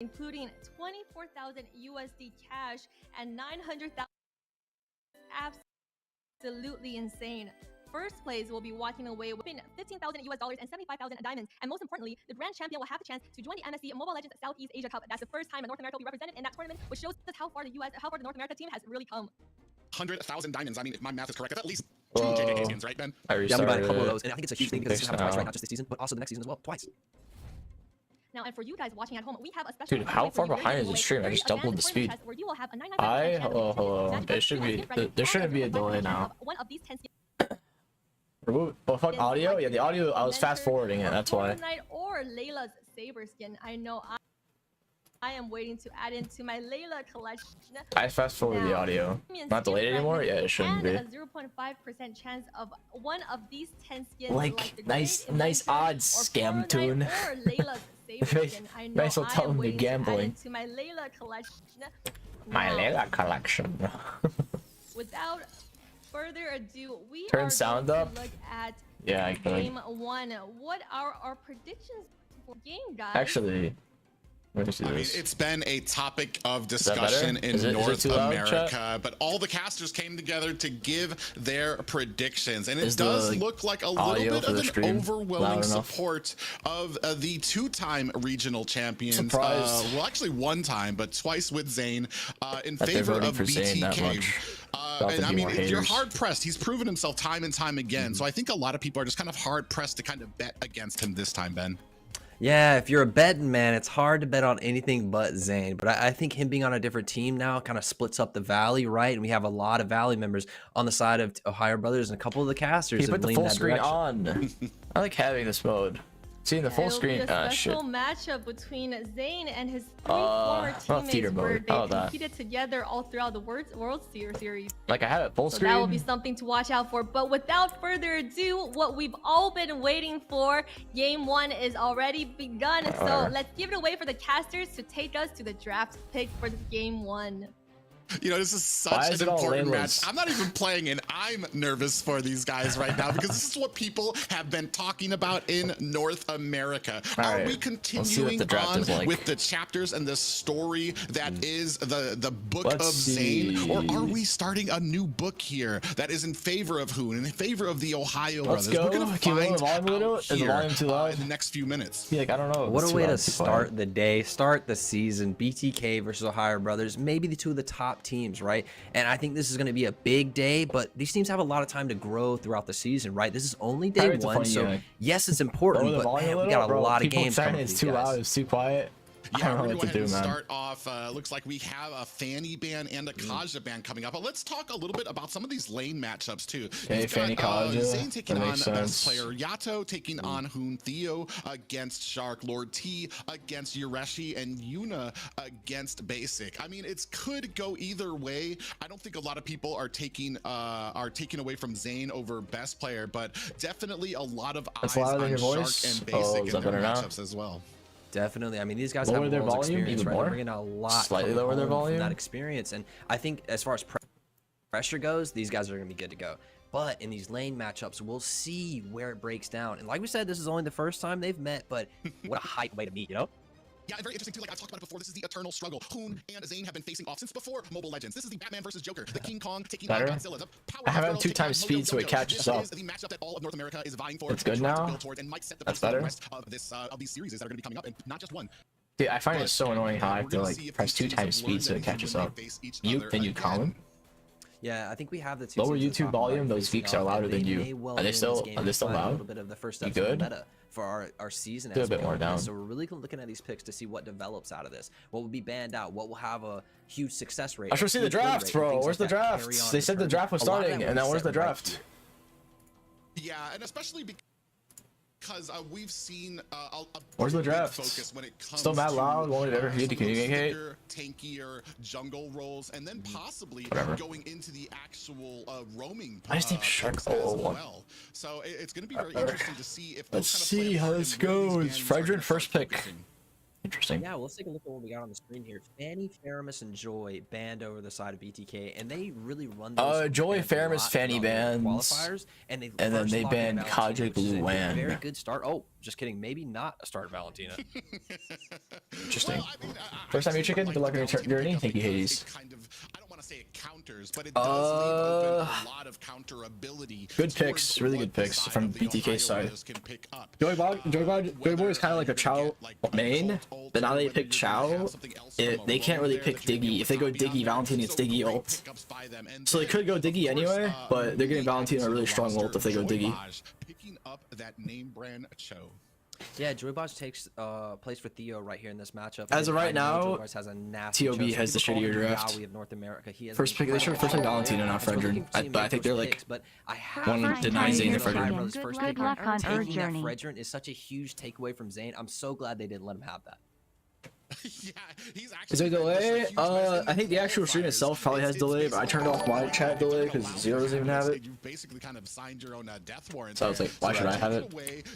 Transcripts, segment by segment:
including 24,000 USD cash and 900,000. Absolutely insane. First place will be walking away with 15,000 US dollars and 75,000 diamonds. And most importantly, the grand champion will have the chance to join the MSC Mobile Legends Southeast Asia Cup. That's the first time North America will be represented in that tournament, which shows us how far the North America team has really come. 100,000 diamonds. I mean, if my math is correct, that's at least 2 JJK skins, right, Ben? Yeah, we bought a couple of those, and I think it's a huge thing because it's going to happen twice, right? Not just this season, but also the next season as well, twice. Now, and for you guys watching at home, we have a special. Dude, how far behind is the stream? I just doubled the speed. Hello. There shouldn't be a delay now. Remove fuck audio? Yeah, the audio, I was fast forwarding it, that's why. Or Layla's Saber skin. I know I am waiting to add into my Layla collection. I fast forwarded the audio. Not delayed anymore? Yeah, it shouldn't be. A 0.5% chance of one of these 10 skins. Like nice odds, scam tune. Or Layla's Saber skin. I know nice little tell them you're gambling. To my Layla collection. My Layla collection. Without further ado, we turn sound up. Look at yeah, game 1. What are our predictions for game, guys? Actually, I mean, it's been a topic of discussion in North America, but all the casters came together to give their predictions, and it does look like a little bit of an overwhelming support of the 2-time regional champions. Well, actually 1 time, but twice with Zane in favor of BTK. And I mean, you're hard pressed. He's proven himself time and time again. So I think a lot of people are just kind of hard pressed to kind of bet against him this time, Ben. Yeah, if you're a betting man, it's hard to bet on anything but Zane. But I think him being on a different team now kind of splits up the Valley, right? And we have a lot of Valley members on the side of Ohio Brothers, and a couple of the casters. He put the full screen on. I like having this mode. Seeing the full screen. Special matchup between Zane and his 3 former teammates where they competed together all throughout the World Series. Like I had it full screen. That will be something to watch out for. But without further ado, what we've all been waiting for, game 1 is already begun. So let's give it away for the casters to take us to the draft pick for game 1. You know, this is such an important match. I'm not even playing, and I'm nervous for these guys right now because this is what people have been talking about in North America. Are we continuing on with the chapters and the story that is the book of Zane, or are we starting a new book here that is in favor of Hoon, in favor of the Ohio brothers? We're gonna find out here in the next few minutes. Like, I don't know. What a way to start the day, start the season. BTK versus Ohio brothers, maybe the 2 of the top teams, right? And I think this is going to be a big day, but these teams have a lot of time to grow throughout the season, right? This is only day 1, so yes, it's important, but man, we got a lot of games coming. It's too loud, it's too quiet. Yeah, we're going to go ahead and start off. Looks like we have a Fanny ban and a Kaja ban coming up. But let's talk a little bit about some of these lane matchups too. Okay, Fanny Kaja. Zane taking on best player Yato, taking on Hoon. Theo against Shark. Lord T against Yureshi, and Yuna against Basic. I mean, it could go either way. I don't think a lot of people are taking away from Zane over best player, but definitely a lot of eyes on Shark and Basic in their matchups as well. Definitely. I mean, these guys have their volume experience, right? They're bringing a lot slightly lower their volume from that experience, and I think as far as pressure goes, these guys are going to be good to go. But in these lane matchups, we'll see where it breaks down. And like we said, this is only the first time they've met, but what a hype way to meet, you know? Yeah, very interesting too. Like I've talked about it before, this is the eternal struggle. Hoon and Zane have been facing off since before Mobile Legends. This is the Batman versus Joker, the King Kong taking on Godzilla. I have him 2 times speed, so it catches up. This is the matchup that all of North America is vying for. It's good now. That's better. Of these series that are going to be coming up, and not just 1. Dude, I find it so annoying how I have to like press 2 times speed so it catches up. Can you call him? Yeah, I think we have the 2 lower YouTube volume. Those geeks are louder than you. Are they still loud? A little bit of the first step good? meta for our season. Do a bit more down. So we're really looking at these picks to see what develops out of this. What will be banned out? What will have a huge success rate? I should see the draft, bro. Where's the draft? They said the draft was starting, and now where's the draft? Yeah, and especially because we've seen where's the draft? Focus when it comes still mad loud. Won't it ever hear to communicate? Tankier jungle roles, and then possibly going into the actual roaming. I just named Shark 001. Well. So it's going to be very interesting to see if. Let's see how this goes. Frederick first pick. Interesting. Yeah, well, let's take a look at what we got on the screen here. Fanny, Faramus, and Joy banned over the side of BTK, and they really run those Joy, Faramus, Fanny bans, qualifiers, and then they banned Kadric Luan. Very good start. Oh, just kidding. Maybe not a start, Valentina. Interesting. First time you chicken. Good luck on your journey. Thank you, Hades. I don't want to say it counters, but it does leave open a lot of counter ability. Good picks, really good picks from BTK side. Joy Boy is kind of like a Chow main, but now they pick Chow. They can't really pick Diggy. If they go Diggy, Valentina gets Diggy ult. So they could go Diggy anyway, but they're getting Valentina a really strong ult if they go Diggy. Picking up that name brand Cho. Yeah, Joybaj takes place for Theo right here in this matchup. As of right now, has a nasty TOB has the shittier draft. of North America. He has First pick, they should first pick Valentina, not Fredrin. But I think they're like one denies Zane to Fredrin. Good luck on our journey. Fredrin is such a huge takeaway from Zane. I'm so glad they didn't let him have that. Yeah, he's actually is there a delay? I think the actual stream itself probably has delay, but I turned off my chat delay because Zero doesn't even have it. You basically kind of signed your own death warrant. So I was like, why should I have it?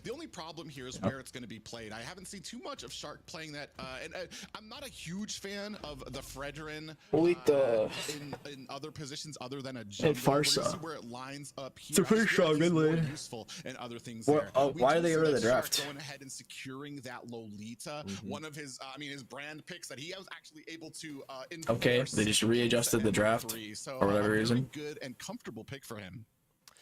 The only problem here is where it's going to be played. I haven't seen too much of Shark playing that, and I'm not a huge fan of the Fredrin in other positions other than a jump. Farsa. Where it lines up here. It's a pretty strong mid lane. Useful and other things. Why are they getting rid of the draft? Going ahead and securing that Lolita, one of his, his brand picks that he was actually able to okay, they just readjusted the draft for whatever reason. Good and comfortable pick for him.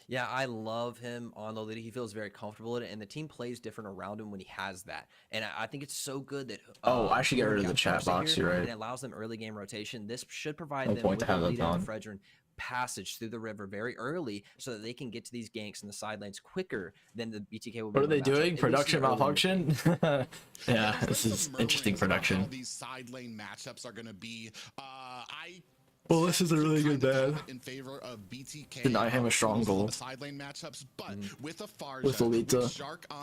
Yeah, I love him on Lolita. He feels very comfortable in it, and the team plays different around him when he has that. And I think it's so good that I should get rid of the chat box. You're right. It allows them early game rotation. This should provide them with Lolita and Fredrin passage through the river very early so that they can get to these ganks in the side lanes quicker than the BTK will be. What are they doing? Production malfunction? Yeah, this is interesting production. These side lane matchups are going to be well, this is a really good ban. In favor of BTK. Deny him a strong goal. Side lane matchups, but with a Farja, with Lolita,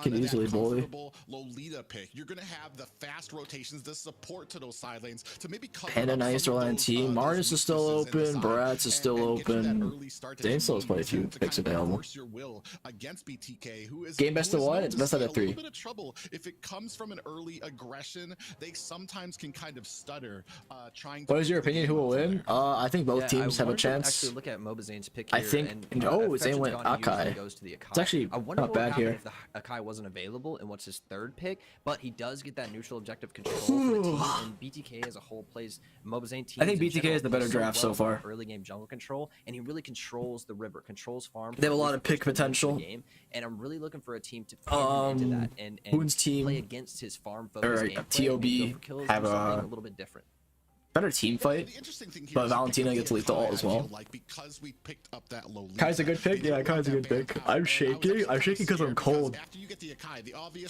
can easily bully. Lolita pick, you're gonna have the fast rotations, the support to those side lanes to maybe cover. Panda Nice Reliant team. Mars is still open. Barats is still open. Zane still has quite a few picks available. Game best of one. It's best out of 3. A little bit of trouble if it comes from an early aggression. They sometimes can kind of stutter. Trying. What is your opinion? Who will win? I think both teams have a chance. Actually, look at MLBB Zane's pick here. I think. Zane went Akai. It's actually not bad here. If the Akai wasn't available and what's his third pick, but he does get that neutral objective control for the team. And BTK as a whole plays MLBB Zane teams. I think BTK is the better draft so far. Early game jungle control, and he really controls the river, controls farm. They have a lot of pick potential. Game, and I'm really looking for a team to into that and Hoon's team play against his farm focus game. TOB have a little bit different. Better team fight, but Valentina gets lethal ult as well. Kai's a good pick. Yeah, Kai's a good pick. I'm shaking. I'm shaking because I'm cold.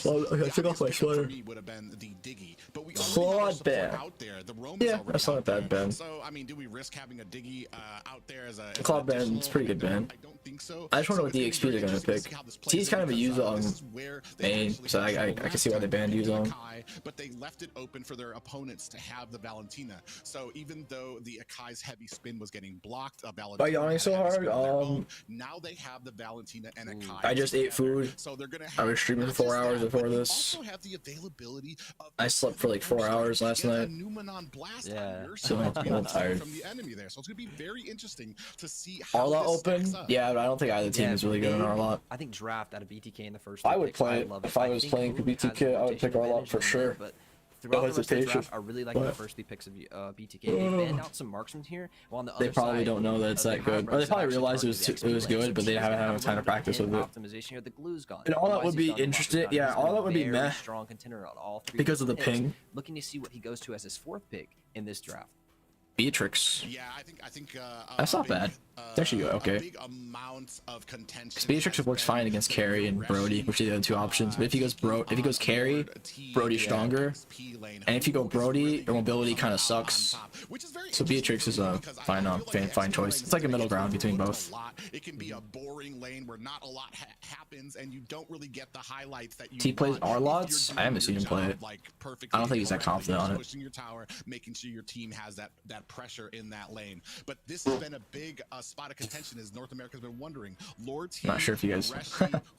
Well, I took off my sweater. Claude ban. Yeah, that's not a bad ban. So, I mean, do we risk having a Diggy out there as a Claude ban? It's pretty good ban. I don't think so. I just wonder what the XP they're gonna pick. T's kind of a Yuzong main, so I can see why they banned Yuzong. But they left it open for their opponents to have the Valentina. So even though the Akai's heavy spin was getting blocked, by yawning so hard, now they have the Valentina and Akai. I just ate food. So they're gonna I was streaming for 4 hours before this. Also have the availability of I slept for like 4 hours last night. So I'm tired. From the enemy there. So it's gonna be very interesting to see how Arlot open. Yeah, but I don't think either team is really good on Arlot. I think draft out of BTK in the first. I would play it. If I was playing for BTK, I would pick Arlot for sure. But throughout the rest of the draft, I really like the first 3 picks of BTK. They banned out some marksmen here, while on the other they probably don't know that it's that good, or they probably realized it was good, but they haven't had time to practice with it. Optimization here, the glue's gone. And all that would be interesting. Yeah, all that would be meh. Strong contender on all 3 because of the ping. Looking to see what he goes to as his 4th pick in this draft. Beatrix. Yeah, I think that's not bad. It's actually okay. Beatrix works fine against Carry and Brody, which are the other 2 options. But if he goes Carry, Brody's stronger. And if you go Brody, your mobility kind of sucks. So Beatrix is a fine choice. It's like a middle ground between both. It can be a boring lane where not a lot happens, and you don't really get the highlights that you. He plays Arlots. I haven't seen him play it. I don't think he's that confident on it. Pushing your tower, making sure your team has that pressure in that lane. But this has been a big spot of contention as North America's been wondering. Lord team, not sure if you guys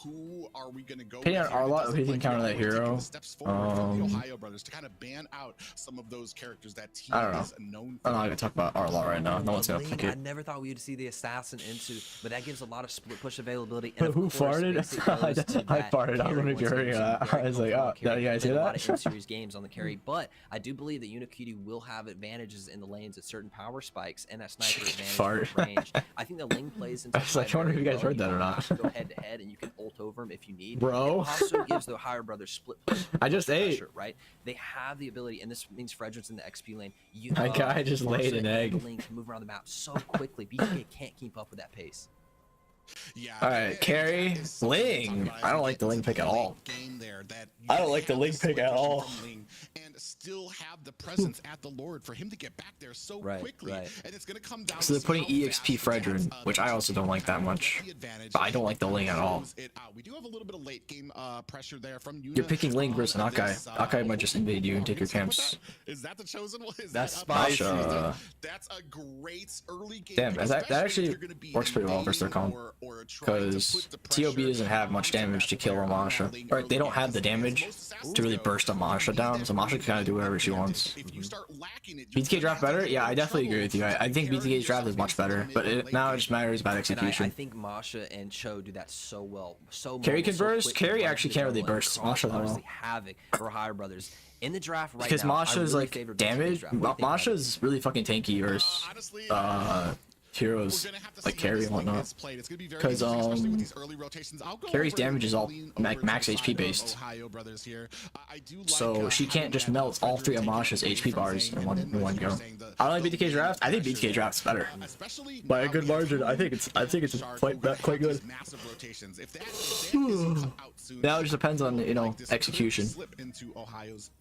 who are we going to go with? Arlott, if he can counter that hero. The Ohio brothers to kind of ban out some of those characters that team I don't know. is known I'm not gonna talk about Arlott right now. No one's gonna pick it. I never thought we would see the assassin into, but that gives a lot of split push availability. And who farted? I farted. I wanted to hear that. I was like, oh, did you guys hear that? A lot of in-series games on the carry, but I do believe that Unicutie will have advantages in the lanes at certain power spikes and that sniper advantage range. I think the Ling plays into. I was like, I wonder if you guys heard that or not. Go head to head, and you can ult over him if you need. Bro. It also gives the Ohio brothers split push. I just ate. Right? They have the ability, and this means Frederick's in the XP lane. My guy just laid an egg. Ling can move around the map so quickly. BTK can't keep up with that pace. Yeah. All right, carry Ling. I don't like the Ling pick at all. I don't like the Ling pick at all. And still have the presence at the Lord for him to get back there so quickly. And it's going to come down. So they're putting EXP Frederick, which I also don't like that much. But I don't like the Ling at all. We do have a little bit of late game pressure there from You're picking Ling versus Akai. Akai might just invade you and take your camps. Is that the chosen one? That's spicy. That's a great early game. Damn, that actually works pretty well versus their comp. Because TOB doesn't have much damage to kill a Masha. Or they don't have the damage to really burst a Masha down, so Masha can kind of do whatever she wants. BTK draft better? Yeah, I definitely agree with you. I think BTK's draft is much better, but now it just matters about execution. I think Masha and Cho do that so well. Carry can burst? Carry actually can't really burst Masha that well. Havoc for Higher Brothers. In the draft right because now, Masha's like damage. Masha's really fucking tanky versus heroes like carry and whatnot, because carry's damage is all max HP based, so she can't just melt all three of Masha's HP bars in one go. I don't like BTK draft. I think BTK draft's better by a good margin. I think it's quite good. Now it just depends on, you know, execution.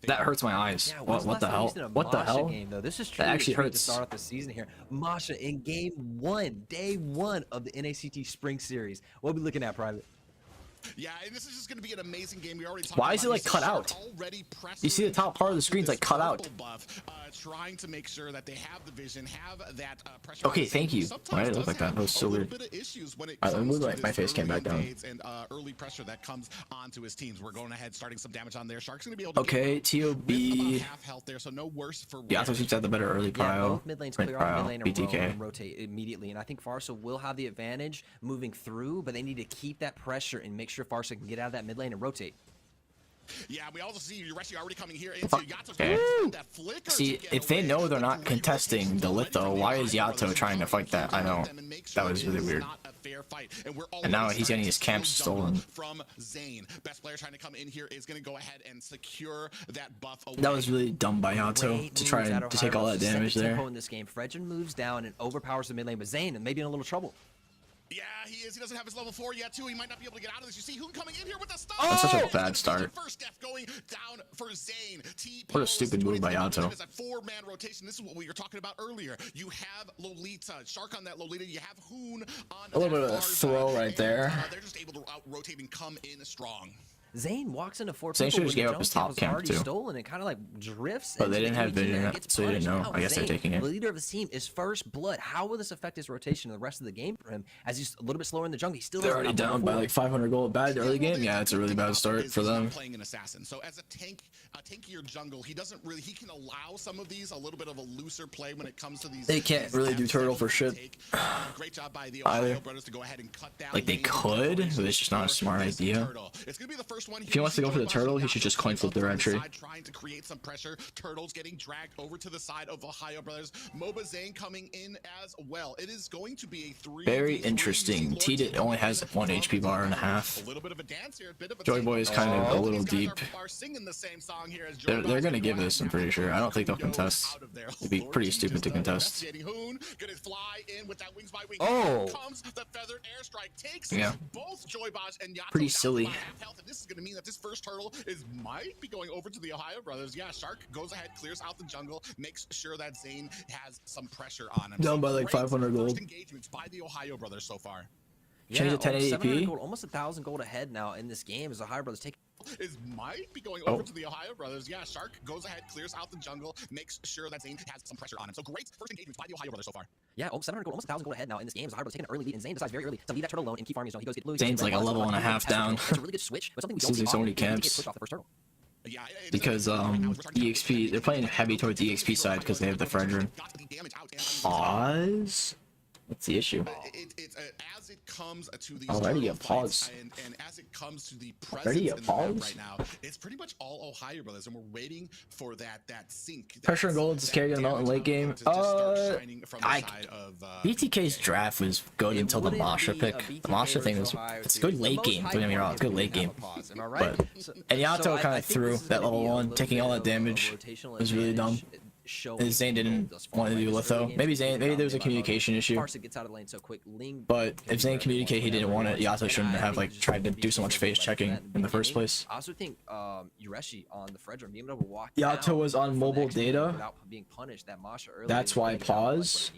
That hurts my eyes. What the hell? What the hell? This is that actually hurts. To start off the season here, Masha in game 1, day 1 of the NACT Spring Series. What are we looking at, Private? Yeah, and this is just going to be an amazing game. We already Why is it like cut out? You see the top part of the screen's like cut out. Trying to make sure that they have the vision, have that pressure. Okay, thank you. Why did it look like that? That was so weird. Alright, move like my face came back down. And early pressure that comes onto his teams. We're going ahead, starting some damage on there. Shark's going to be able to. Okay, TOB. Half health there, so no worse for. Yeah, I thought she's had the better early prio. Mid lanes clear off mid lane BTK. and rotate immediately, and I think Farsa will have the advantage moving through, but they need to keep that pressure and make sure Farsa can get out of that mid lane and rotate. Yeah, we also see Yureshi already coming here into Yato's that flicker. See, if they know they're not contesting the Litho, why is Yato trying to fight that? I know. That was really weird. And now he's getting his camps stolen. From Zane. Best player trying to come in here is going to go ahead and secure that buff away. That was really dumb by Yato to try to take all that damage there. In this game, Fredgen moves down and overpowers the mid lane, but Zane may be in a little trouble. Yeah, he is. He doesn't have his level 4 yet, too. He might not be able to get out of this. You see Hoon coming in here with the stun. That's such a bad start. First death going down for Zane. What a stupid move by Yato. It's a 4-man rotation. This is what we were talking about earlier. You have Lolita, Shark on that Lolita. You have Hoon on a little bit of a throw right there. They're just able to out-rotate and come in strong. Zane walks into 4 Zane people should just gave up his top camp too. Stolen and kind of like drifts. But they didn't have vision, so they didn't know. I guess they're taking it. The leader of his team is first blood. How will this affect his rotation in the rest of the game for him? As he's a little bit slower in the jungle, he's still. They're already down by like 500 gold. Bad early game. Yeah, it's a really bad start for them. Playing an assassin, so as a tankier jungle, he doesn't really. He can allow some of these a little bit of a looser play when it comes to these. They can't really do turtle for shit. Great job by the Ohio brothers to go ahead and cut down. Like they could, but it's just not a smart idea. If he wants to go for the turtle, he should just coin flip their entry. Trying to create some pressure. Turtles getting dragged over to the side of Ohio brothers. Moba Zane coming in as well. It is going to be a 3. Very interesting. T only has 1 HP bar and a half. A little bit of a dance here. Joy Boy is kind of a little deep. They're gonna give this, I'm pretty sure. I don't think they'll contest. It'd be pretty stupid to contest. Oh! Yeah. Pretty silly. This is gonna mean that this first turtle might be going over to the Ohio brothers. Yeah, Shark goes ahead, clears out the jungle, makes sure that Zane has some pressure on him. Down by like 500 gold. Engagements by the Ohio brothers so far. Change it 1080p. Gold, almost 1,000 gold ahead now in this game as the Ohio Brothers take. Might be going over to the Ohio Brothers. Yeah, Shark goes ahead, clears out the jungle, makes sure that Zane has some pressure on him. So great first engagement by the Ohio Brothers so far. Yeah, 700 gold, almost 1,000 gold ahead now in this game. As the Ohio Brothers taking an early lead, and Zane decides very early to leave that turtle alone and keep farming his own. He goes get blue. Zane's like a level and a half down. It's a really good switch, but something we don't Losing so many camps. Because EXP, they're playing heavy towards the EXP side because they have the FwydChickn. Pause. What's the issue? As it comes to these already a pause. And as it comes to the presence in the map right now, it's pretty much all Ohio Brothers, and we're waiting for that sync. Pressure and gold is carrying them out in late game. BTK's draft was good until the Masha pick. The Masha thing was, it's good late game. Don't get me wrong, it's good late game. But and Yato kind of threw that level 1, taking all that damage. It was really dumb. Zane didn't want to do litho. Maybe there was a communication issue. But if Zane communicated he didn't want it, Yato shouldn't have tried to do so much face checking in the first place. I also think Yureshi on the FwydChickn being able to walk Yato was on mobile data. Without being punished, that Masha early. That's why pause.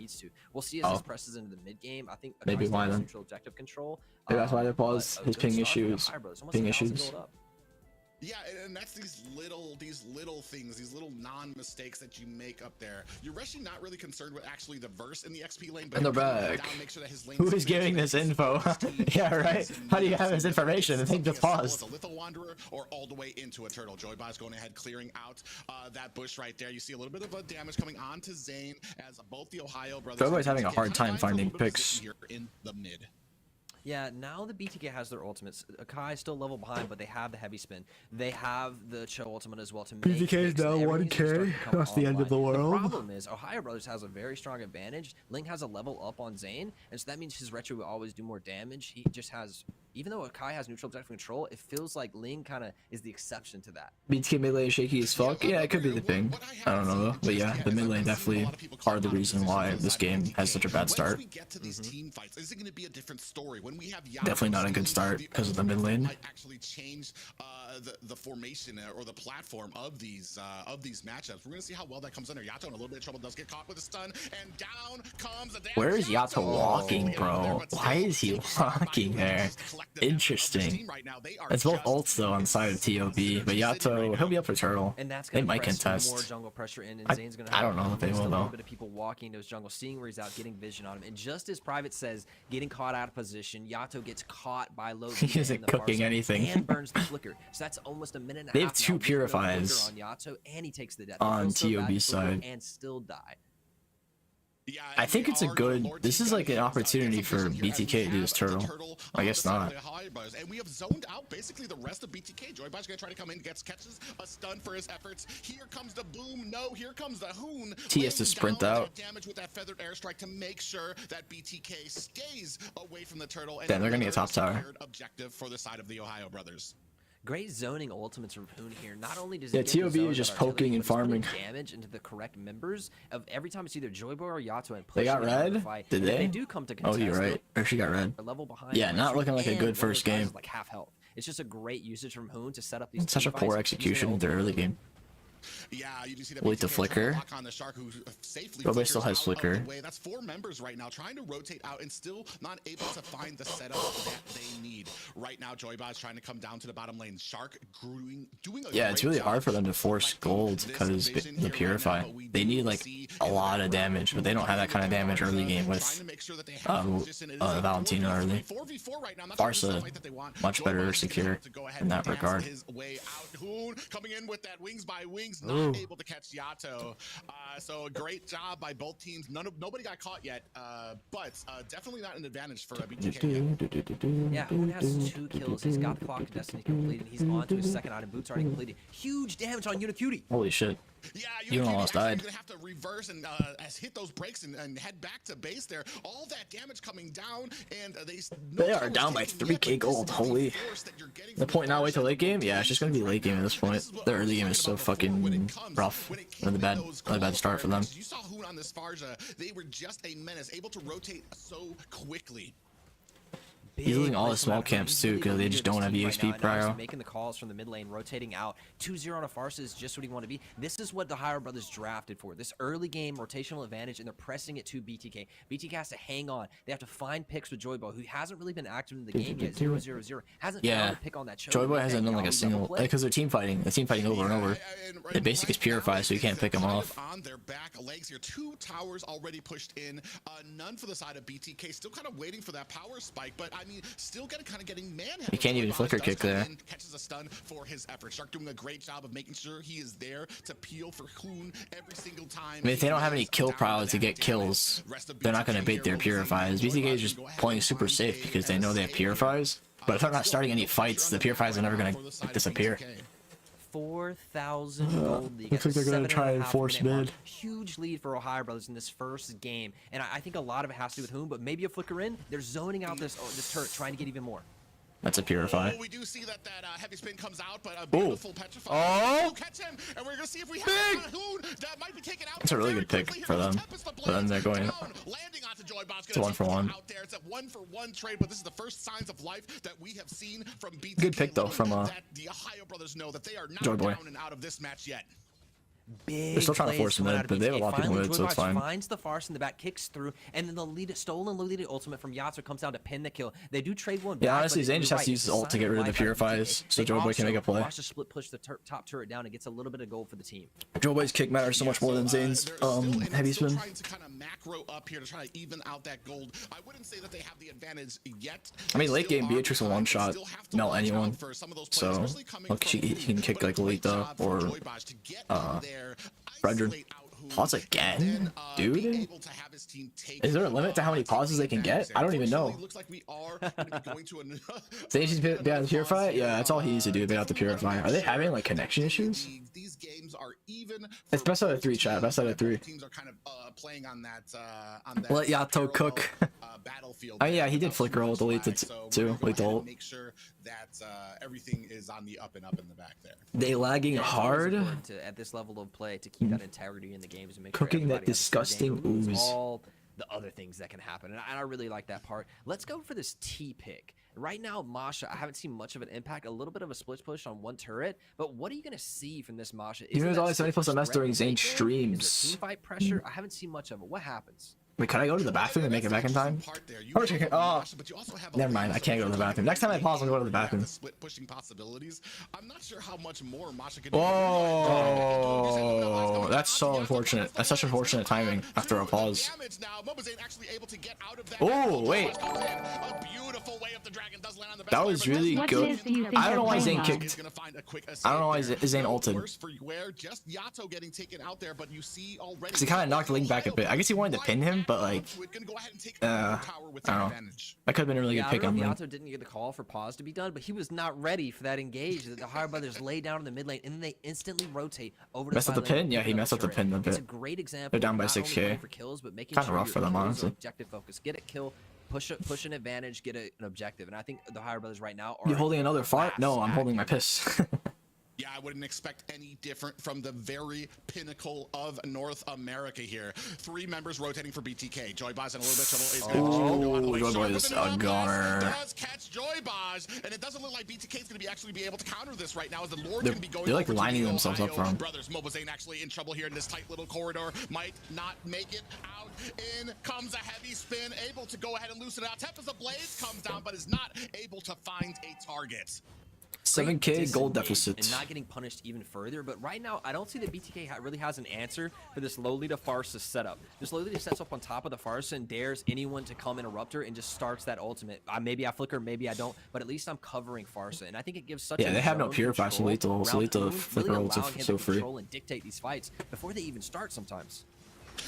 We'll see as this presses into the mid game. I think maybe why then. Objective control. Maybe that's why they pause. His ping issues. Ping issues. Yeah, and that's these little things, these little non-mistakes that you make up there. You're actually not really concerned with actually the verse in the XP lane, but and they're back. Who is giving this info? Yeah, right. How do you have this information? I think just paused. A little wanderer or all the way into a turtle. Joybot's going ahead, clearing out that bush right there. You see a little bit of damage coming on to Zane as both the Ohio Brothers. Joybot's having a hard time finding picks here in the mid. Yeah, now the BTK has their ultimates. Akai is still level behind, but they have the heavy spin. They have the Cho ultimate as well to make BTK is now 1K. That's the end of the world. The problem is Ohio Brothers has a very strong advantage. Link has a level up on Zane, and so that means his retro will always do more damage. He just has, even though Akai has neutral objective control, it feels like Ling kind of is the exception to that. BTK mid lane shaky as fuck. Yeah, it could be the thing. I don't know though, but yeah, the mid lane definitely are the reason why this game has such a bad start. Definitely not a good start because of the mid lane. Actually change the formation or the platform of these matchups. We're gonna see how well that comes under. Yato in a little bit of trouble, does get caught with a stun, and down comes a damage. Where is Yato walking, bro? Why is he walking there? Interesting. It's both ults though on the side of TOB, but Yato, he'll be up for turtle. They might contest. More jungle pressure in, and Zane's gonna have I don't know if they will a though. little bit of people walking those jungle, seeing where he's out, getting vision on him, and just as Private says, getting caught out of position, Yato gets caught by low. He isn't cooking anything. And burns the flicker. So that's almost a minute and a half. They have 2 purifies on Yato, and he takes the death on TOB side and still die. Yeah, I think it's a good. This is like an opportunity for BTK to do this turtle. I guess not. And we have zoned out basically the rest of BTK. Joybot's gonna try to come in, catches a stun for his efforts. Here comes the boom. No, here comes the Hoon. T has to sprint out. Damage with that feathered airstrike to make sure that BTK stays away from the turtle. Damn, they're gonna get top tower. Objective for the side of the Ohio Brothers. Great zoning ultimates from Hoon here. Not only does TOB is just poking and farming damage into the correct members of every time it's either Joyboy or Yato and they got red. Did they? They do come to contest. Oh, you're right. Or she got red. Level behind. Yeah, not looking like a good first game. Like half health. It's just a great usage from Hoon to set up these. Such a poor execution in the early game. Yeah, you do see that. Wait, the flicker. But still has flicker. That's 4 members right now trying to rotate out and still not able to find the setup that they need. Right now, Joybot's trying to come down to the bottom lane. Shark doing a yeah, it's really hard for them to force gold because the purify. They need like a lot of damage, but they don't have that kind of damage early game with Valentina early. Barca much better secure in that regard. Coming in with that wings by wings. Not able to catch Yato. So a great job by both teams. Nobody got caught yet, but definitely not an advantage for BTK. Yeah, Hoon has 2 kills. He's got the clock of destiny completed. He's on to his second item. Boots already completed. Huge damage on Unicutie. Holy shit. Yeah, you almost died. Gonna have to reverse and hit those brakes and head back to base there. All that damage coming down, and they are down by 3k gold. Holy. The point now wait till late game? Yeah, it's just gonna be late game at this point. The early game is so fucking rough. Really bad start for them. You saw Hoon on this Farja. They were just a menace, able to rotate so quickly. He's losing all his small camps too because they just don't have EXP prio. Making the calls from the mid lane, rotating out. 2-0 on a Farsa is just what he wanted to be. This is what the Hire Brothers drafted for. This early game rotational advantage, and they're pressing it to BTK. BTK has to hang on. They have to find picks with Joyboy, who hasn't really been active in the game yet. 0-0-0. Hasn't found a pick on that Joyboy hasn't done like a single, because they're team fighting. They're team fighting over and over. The basic is purified, so you can't pick them off. On their back legs here, 2 towers already pushed in. None for the side of BTK. Still kind of waiting for that power spike, but I mean, still getting manhandled. You can't even flicker kick there. Catches a stun for his effort. Shark doing a great job of making sure he is there to peel for Hoon every single time. I mean, if they don't have any kill prio to get kills, they're not going to bait their purifies. BTK is just playing super safe because they know they have purifies. But if they're not starting any fights, the purifies are never going to disappear. 4,000 gold league. Looks like they're going to try and force mid. Huge lead for Ohio Brothers in this first game, and I think a lot of it has to do with Hoon, but maybe a flicker in. They're zoning out this turret, trying to get even more. That's a purify. We do see that heavy spin comes out, but a beautiful petrify. Oh! Catch him, and we're gonna see if we have Hoon that might be taken out. That's a really good pick for them. But then they're going. It's a 1-for-1. Out there. It's a 1-for-1 trade, but this is the first signs of life that we have seen from BTK. Good pick though from the Ohio Brothers know that they are not Joyboy. down and out of this match yet. They're still trying to force mid, but they have a lot of people mid, so it's fine. Finds the Farce in the back, kicks through, and then the stolen lead ultimate from Yatsu comes down to pin the kill. They do trade one back. Yeah, honestly, Zane just has to use his ult to get rid of the purifies, so Joyboy can make a play. Watch the split push the top turret down and gets a little bit of gold for the team. Joyboy's kick matters so much more than Zane's heavy spin. Trying to kind of macro up here to try to even out that gold. I wouldn't say that they have the advantage yet. I mean, late game Beatrix will one-shot melt anyone, so look, he can kick like Lolita or Fredrin. Pause again? Dude? Is there a limit to how many pauses they can get? I don't even know. Zane's behind the Purify? Yeah, that's all he needs to do, bait out the Purify. Are they having like connection issues? It's best out of 3, chat. Best out of 3. Let Yato cook. Oh yeah, he did flicker ult deleted too. Delete ult. Make sure that everything is on the up and up in the back there. They lagging hard at this level of play to keep that integrity in the games and make cooking that disgusting ooze. All the other things that can happen, and I really like that part. Let's go for this T pick. Right now, Masha, I haven't seen much of an impact. A little bit of a split push on one turret, but what are you going to see from this Masha? He was always 70+ MS during Zane streams. Team fight pressure? I haven't seen much of it. What happens? Wait, can I go to the bathroom and make it back in time? Oh, never mind. I can't go to the bathroom. Next time I pause, I'll go to the bathroom. I'm not sure how much more Masha can do. Oh, that's so unfortunate. That's such unfortunate timing after a pause. Oh, wait. That was really good. I don't know why Zane kicked. I don't know why Zane ulted. Because he kind of knocked Link back a bit. I guess he wanted to pin him, but like, I don't know. That could have been a really good pick on Link. Yato didn't get the call for pause to be done, but he was not ready for that engage. The Hire Brothers lay down in the mid lane, and then they instantly rotate over to messed up the pin. Yeah, he messed up the pin a bit. It's a great example. They're down by 6K. Kind of rough for them, honestly. Objective focus, get a kill, push an advantage, get an objective, and I think the Hire Brothers right now are. You holding another fart? No, I'm holding my piss. Yeah, I wouldn't expect any different from the very pinnacle of North America here. 3 members rotating for BTK. Joybaz in a little bit of trouble. Joyboy is a goner. Does catch Joybaz, and it doesn't look like BTK is going to be able to counter this right now, as the Lord can be going. They're like lining themselves up for him. Brothers, Mobile Zane actually in trouble here in this tight little corridor. Might not make it out. In comes a heavy spin, able to go ahead and loosen it out. Tempest Ablaze comes down, but is not able to find a target. 7K gold deficit. And not getting punished even further, but right now I don't see that BTK really has an answer for this Lolita Farsa setup. This Lolita sets up on top of the Farsa and dares anyone to come interrupt her and just starts that ultimate. Maybe I flicker, maybe I don't, but at least I'm covering Farsa, and I think it gives such they have no purify, so Lolita flicker ults so free. And dictate these fights before they even start sometimes.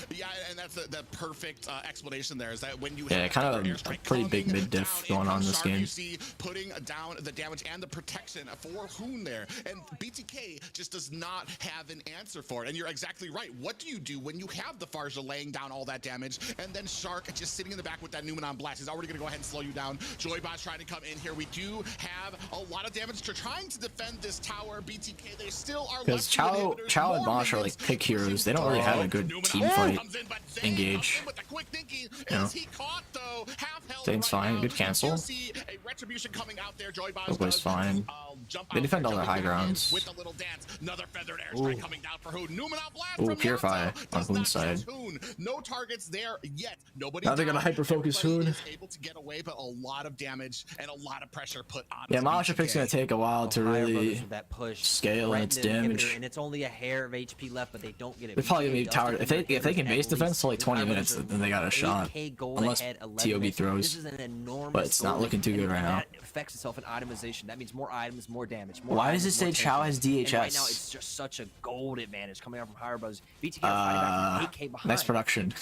Yeah, and that's the perfect explanation there, is that when you have kind of a pretty big mid diff going on in this game. You see putting down the damage and the protection for Hoon there, and BTK just does not have an answer for it. And you're exactly right. What do you do when you have the Farja laying down all that damage, and then Shark just sitting in the back with that Numenon blast? He's already going to go ahead and slow you down. Joybot's trying to come in here. We do have a lot of damage to trying to defend this tower. BTK, they still are. Because Chow and Bosch are like pick heroes. They don't really have a good team fight. fight, engage. You know. Zane's fine. Good cancel. Joyboy's fine. They defend all their high grounds. Ooh, Purify on Hoon's side. No targets there yet. Now they're gonna hyper focus Hoon. Able to get away, but a lot of damage and a lot of pressure put on. Yeah, Masha Pick's gonna take a while to really scale its damage. And it's only a hair of HP left, but they don't get it. They're probably gonna be towered. If they can base defense for like 20 minutes, then they got a shot. Unless TOB throws. But it's not looking too good right now. Affects itself in itemization. That means more items, more damage. Why does it say Chow has DHS? Right now, it's just such a gold advantage coming out from Higher Brothers. BTK fighting back from 8K behind. Nice production.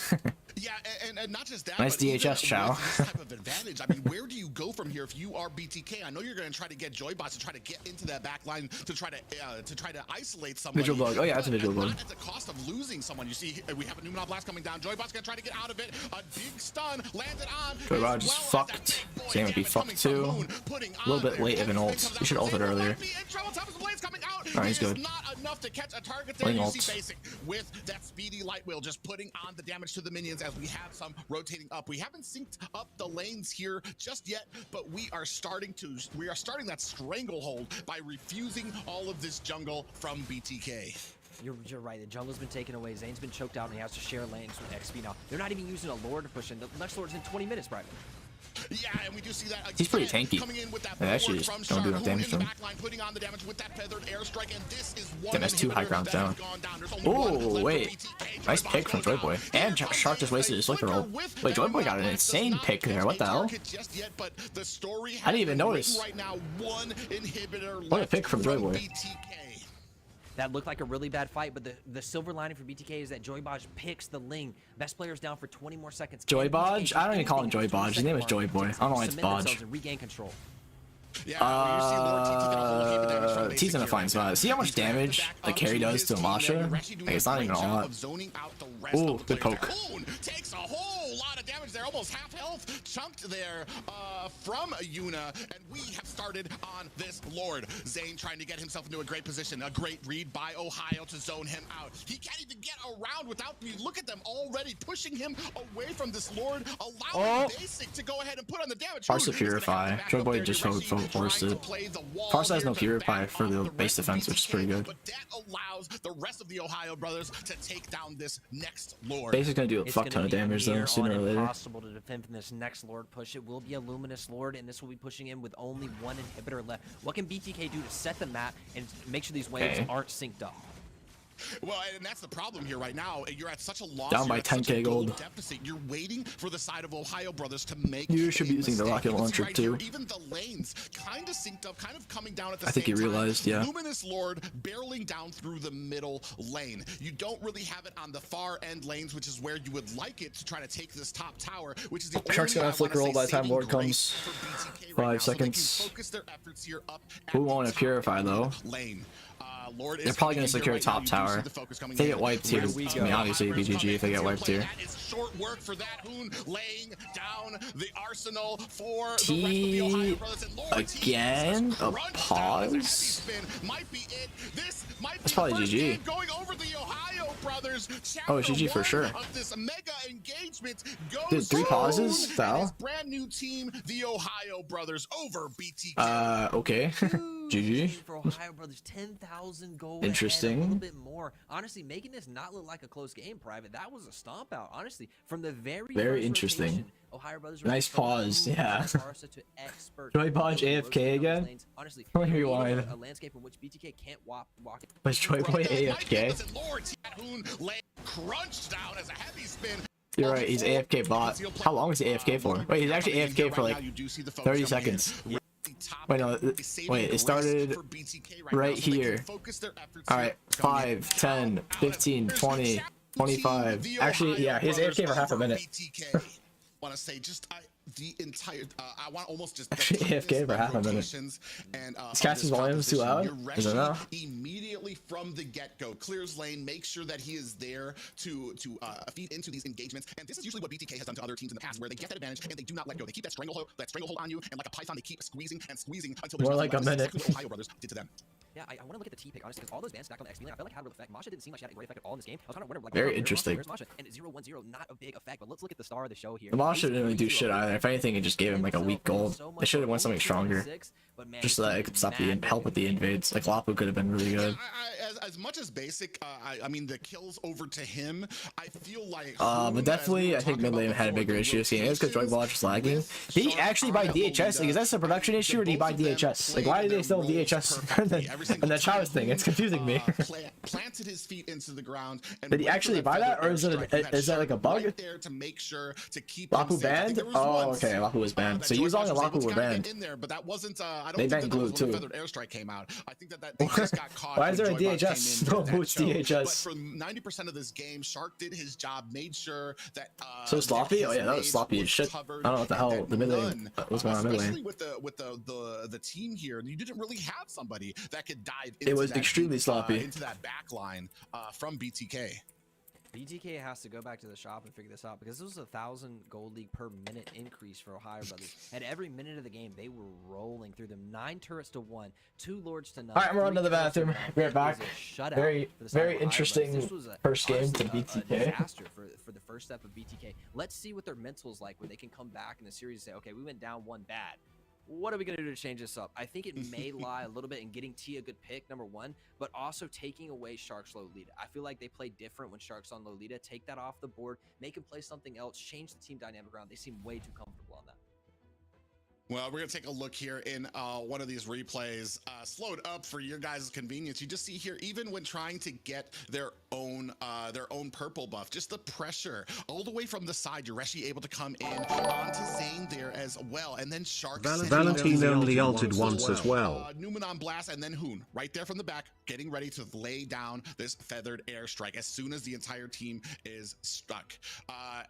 Yeah, and not just that. Nice DHS, Chow. Type of advantage. I mean, where do you go from here if you are BTK? I know you're going to try to get Joybots to try to get into that back line to try to isolate someone. Vigil bug. Oh yeah, that's a vigil bug. At the cost of losing someone. You see, we have a Numenal Blast coming down. Joybot's going to try to get out of it. A big stun landed on. Joybot just fucked. Zane would be fucked too. A little bit late of an ult. You should ult it earlier. Alright, he's good. Not enough to catch a target there. You see basic with that speedy light wheel just putting on the damage to the minions as we have some rotating up. We haven't synced up the lanes here just yet, but we are starting that stranglehold by refusing all of this jungle from BTK. You're right. The jungle's been taken away. Zane's been choked out, and he has to share lanes with XP now. They're not even using a lord to push in. The next lord's in 20 minutes, Private. Yeah, and we do see that he's pretty tanky. They actually just don't do enough damage to him. Damn, that's 2 high grounds down. Oh, wait. Nice pick from Joyboy. And Shark just wasted his flicker roll. Wait, Joyboy got an insane pick there. What the hell? I didn't even notice. What a pick from Joyboy. That looked like a really bad fight, but the silver lining for BTK is that Joyboj picks the Ling. Best player's down for 20 more seconds. Joyboj? I don't even call him Joyboj. His name is Joyboy. I don't know why it's Bodge. Regain control. T's in a fine spot. See how much damage the carry does to Amasha? Like, it's not even a lot. Ooh, good poke. Takes a whole lot of damage there, almost half health chunked there from Yuna, and we have started on this Lord. Zane trying to get himself into a great position, a great read by Ohio to zone him out. He can't even get around without me. Look at them already pushing him away from this Lord, allowing Basic to go ahead and put on the damage. Farsa Purify. Joyboy just forced it. Farsa has no Purify for the base defense, which is pretty good. But that allows the rest of the Ohio brothers to take down this next Lord. Basic's gonna do a fuck ton of damage though, sooner or later. It's impossible to defend from this next Lord push. It will be a Luminous Lord, and this will be pushing in with only 1 inhibitor left. What can BTK do to set the map and make sure these waves aren't synced up? Well, and that's the problem here right now. You're at such a loss. Down by 10k gold deficit. You're waiting for the side of Ohio brothers to make. You should be using the rocket launcher too. Even the lanes kind of synced up, kind of coming down at the same time. I think he realized, yeah. Luminous Lord barreling down through the middle lane. You don't really have it on the far end lanes, which is where you would like it to try to take this top tower, which is the Shark's gonna flicker roll by the time Lord comes. 5 seconds. Who want to Purify though? They're probably going to secure top tower. If they get wiped here, I mean, obviously BGG if they get wiped here. Short work for that. Hoon laying down the arsenal for T again? A pause? That's probably GG. Oh, it's GG for sure. Dude, 3 pauses? Foul? Brand new team, the Ohio brothers over BTK. Okay. GG. For Ohio brothers, 10,000 gold. Interesting. A little bit more. Honestly, making this not look like a close game, Private. That was a stomp out. Honestly, from the very interesting. Rotation, Ohio brothers. Nice pause. Yeah. Joyboy AFK again. Honestly, rewind. A landscape in which BTK can't walk. Was Joyboy AFK? Crunched down as a heavy spin. You're right. He's AFK bot. How long is he AFK for? Wait, he's actually AFK for like 30 seconds. Wait, no, wait, it started right here. Alright, 5, 10, 15, 20, 25. Actually, yeah, he's AFK for half a minute. Want to say just the entire I want almost just actually AFK for half a minute. And his casting volume is too loud. Is it now? Immediately from the get-go, clears lane, makes sure that he is there to feed into these engagements. And this is usually what BTK has done to other teams in the past, where they get that advantage and they do not let go. They keep that stranglehold on you, and like a python, they keep squeezing and squeezing until more like a minute. Ohio brothers did to them. Yeah, I want to look at the T pick, honestly, because all those bans stacked on the XP lane, I felt like had a real effect. Masha didn't seem like she had a great effect at all in this game. I was kind of wondering, like, very interesting. Where's Masha? And 0-1-0, not a big effect, but let's look at the star of the show here. The Masha didn't really do shit either. If anything, it just gave him like a weak gold. They should have won something stronger, just so that it could stop the help with the invades. Like Lapu could have been really good. As much as basic, I mean the kills over to him, I feel like. But definitely, I think mid lane had a bigger issue this game. It's because Joy Ball was lagging. Did he actually buy DHS? Like, is that a production issue, or did he buy DHS? Like, why did they still DHS and that Chavez thing? It's confusing me. Planted his feet into the ground. Did he actually buy that, or is that like a bug? There to make sure to keep Lapu banned? Oh, okay, Lapu was banned. So Yuzong and Lapu were banned. In there, but that wasn't. I don't they think banned Glue too. Feathered Airstrike came out. I think that they just got caught. Why is there a DHS? No, who's DHS? But for 90% of this game, Shark did his job, made sure that. So sloppy? Oh yeah, that was sloppy as shit. I don't know what the hell the mid lane was going on mid lane. With the team here, you didn't really have somebody that could dive. It was extremely sloppy into that back line from BTK. BTK has to go back to the shop and figure this out, because this was 1,000 gold league per minute increase for Ohio Brothers. At every minute of the game, they were rolling through them. 9 turrets to 1, 2 lords to none. All right, I'm running to the bathroom. Be right back. Very interesting first game to BTK. Disaster for the first step of BTK. Let's see what their mental's like, where they can come back in the series and say, okay, we went down 1 bad. What are we going to do to change this up? I think it may lie a little bit in getting T a good pick, number 1, but also taking away Shark's Lolita. I feel like they play different when Shark's on Lolita. Take that off the board, make him play something else, change the team dynamic around. They seem way too comfortable on that. Well, we're going to take a look here in one of these replays, slowed up for your guys' convenience. You just see here, even when trying to get their own purple buff, just the pressure all the way from the side. You're actually able to come in onto Zane there as well. And then Shark. Valentine only ulted once as well. Numenon Blast and then Hoon right there from the back, getting ready to lay down this feathered airstrike as soon as the entire team is stuck.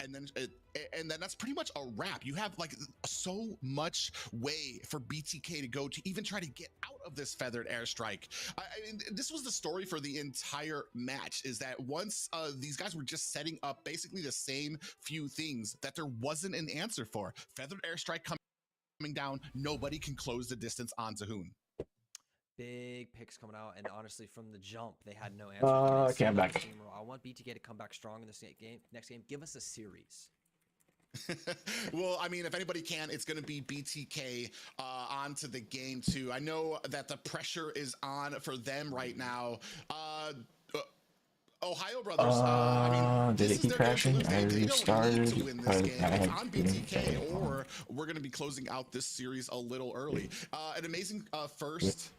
And then that's pretty much a wrap. You have like so much way for BTK to go to even try to get out of this feathered airstrike. I mean, this was the story for the entire match, is that once these guys were just setting up basically the same few things that there wasn't an answer for. Feathered airstrike coming down, nobody can close the distance onto Hoon. Big picks coming out, and honestly, from the jump, they had no answer. Okay, I'm back. I want BTK to come back strong in this game. Next game, give us a series. Well, I mean, if anybody can, it's going to be BTK onto the game too. I know that the pressure is on for them right now. Ohio Brothers, I mean, did it keep crashing? I restarted. It's on BTK, or we're going to be closing out this series a little early. An amazing first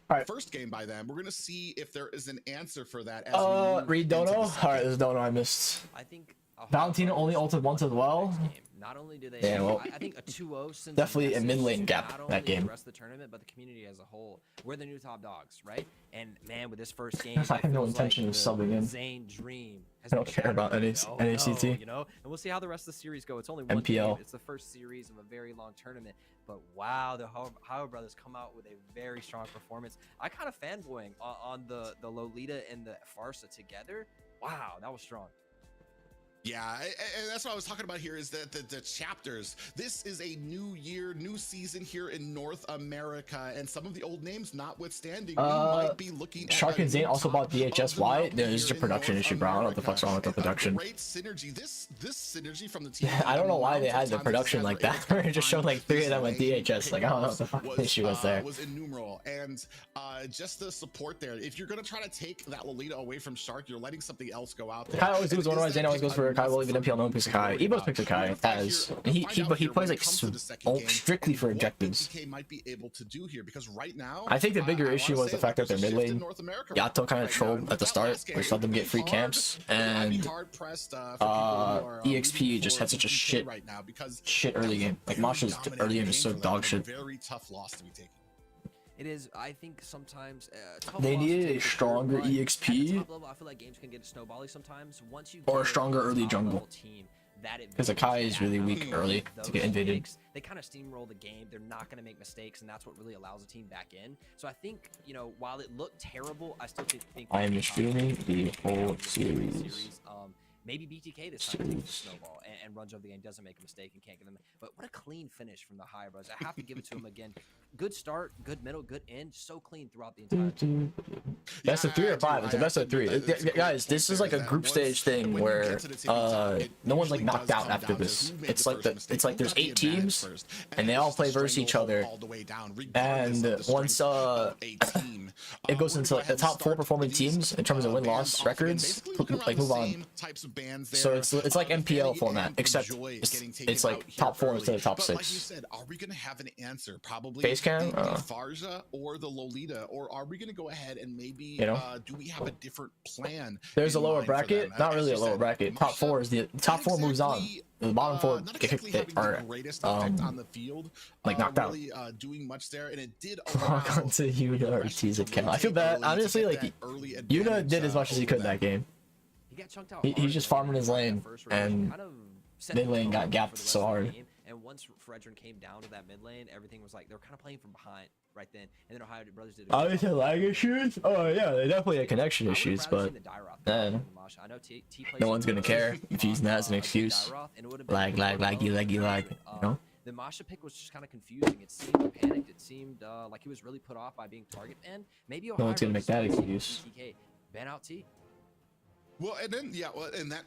game by them. We're going to see if there is an answer for that. As read Dono. All right, this is Dono I missed. I think Valentina only ulted once as well. Not only do they, yeah, well, I think a 2-0 since definitely a mid lane gap that game. The rest of the tournament, but the community as a whole, we're the new top dogs, right? And man, with this first game, I have no intention of subbing in. Zane dream. I don't care about NACT. You know, and we'll see how the rest of the series go. It's only one MPL. game. It's the first series of a very long tournament, but wow, the Ohio Brothers come out with a very strong performance. I kind of fanboying on the Lolita and the Farsa together. Wow, that was strong. Yeah, and that's what I was talking about here, is that the chapters. This is a new year, new season here in North America, and some of the old names notwithstanding, we might be looking at Shark and Zane also bought DHS. Why? There's just a production issue, bro. I don't know what the fuck's wrong with the production. Great synergy. This synergy from the team. I don't know why they had the production like that. It just showed like 3 of them with DHS. Like, I don't know what the fuck the issue was there. Was in numeral, and just the support there. If you're gonna try to take that Lolita away from Shark, you're letting something else go out there. Kai always does one of my Zane always goes for Kai will even MPL no one picks a Kai. Evo's picks a Kai as he plays like strictly for objectives. Might be able to do here, because right now I think the bigger issue was the fact that their mid lane Yato kind of trolled at the start, which let them get free camps, and EXP just had such a shit early game. Like Masha's early game is so dog shit. Very tough loss to be taken. It is, I think sometimes they needed a stronger EXP, top level, I feel like games can get snowbally sometimes. Once you or a stronger early jungle. Because Akai is really weak early to get invaded. They kind of steamroll the game. They're not going to make mistakes, and that's what really allows the team back in. So I think, you know, while it looked terrible, I still think I am streaming the whole series. Maybe BTK this time takes the snowball and runs over the game, doesn't make a mistake, and can't get them. But what a clean finish from the Higher Brothers. I have to give it to him again. Good start, good middle, good end. So clean throughout the entire game. Best of 3 or 5? It's a best of 3. Guys, this is like a group stage thing where no one's like knocked out after this. It's like there's 8 teams and they all play versus each other. And once it goes into like the top 4 performing teams in terms of win-loss records, like move on. So it's like MPL format, except it's like top 4 instead of top 6. Like you said, are we gonna have an answer? Probably base cam, Farja or the Lolita, or are we gonna go ahead and maybe do we have a different plan? There's a lower bracket, not really a lower bracket. Top 4 is the top 4 moves on. The bottom 4 are like knocked out. Doing much there, and it did rock onto Yuna Ortiz account. I feel bad, honestly. Like Yuna did as much as he could that game. He's just farming his lane, and mid lane got gapped so hard. And once FwydChickn came down to that mid lane, everything was like they were kind of playing from behind right then. And then Ohio Brothers did. Oh, they had lag issues? Oh yeah, they definitely had connection issues, but then no one's gonna care if using that as an excuse. Laggy, you know? The Masha pick was just kind of confusing. It seemed panicked. It seemed like he was really put off by being target banned. Maybe Ohio no one's gonna make that excuse. BTK ban out T. Well, and then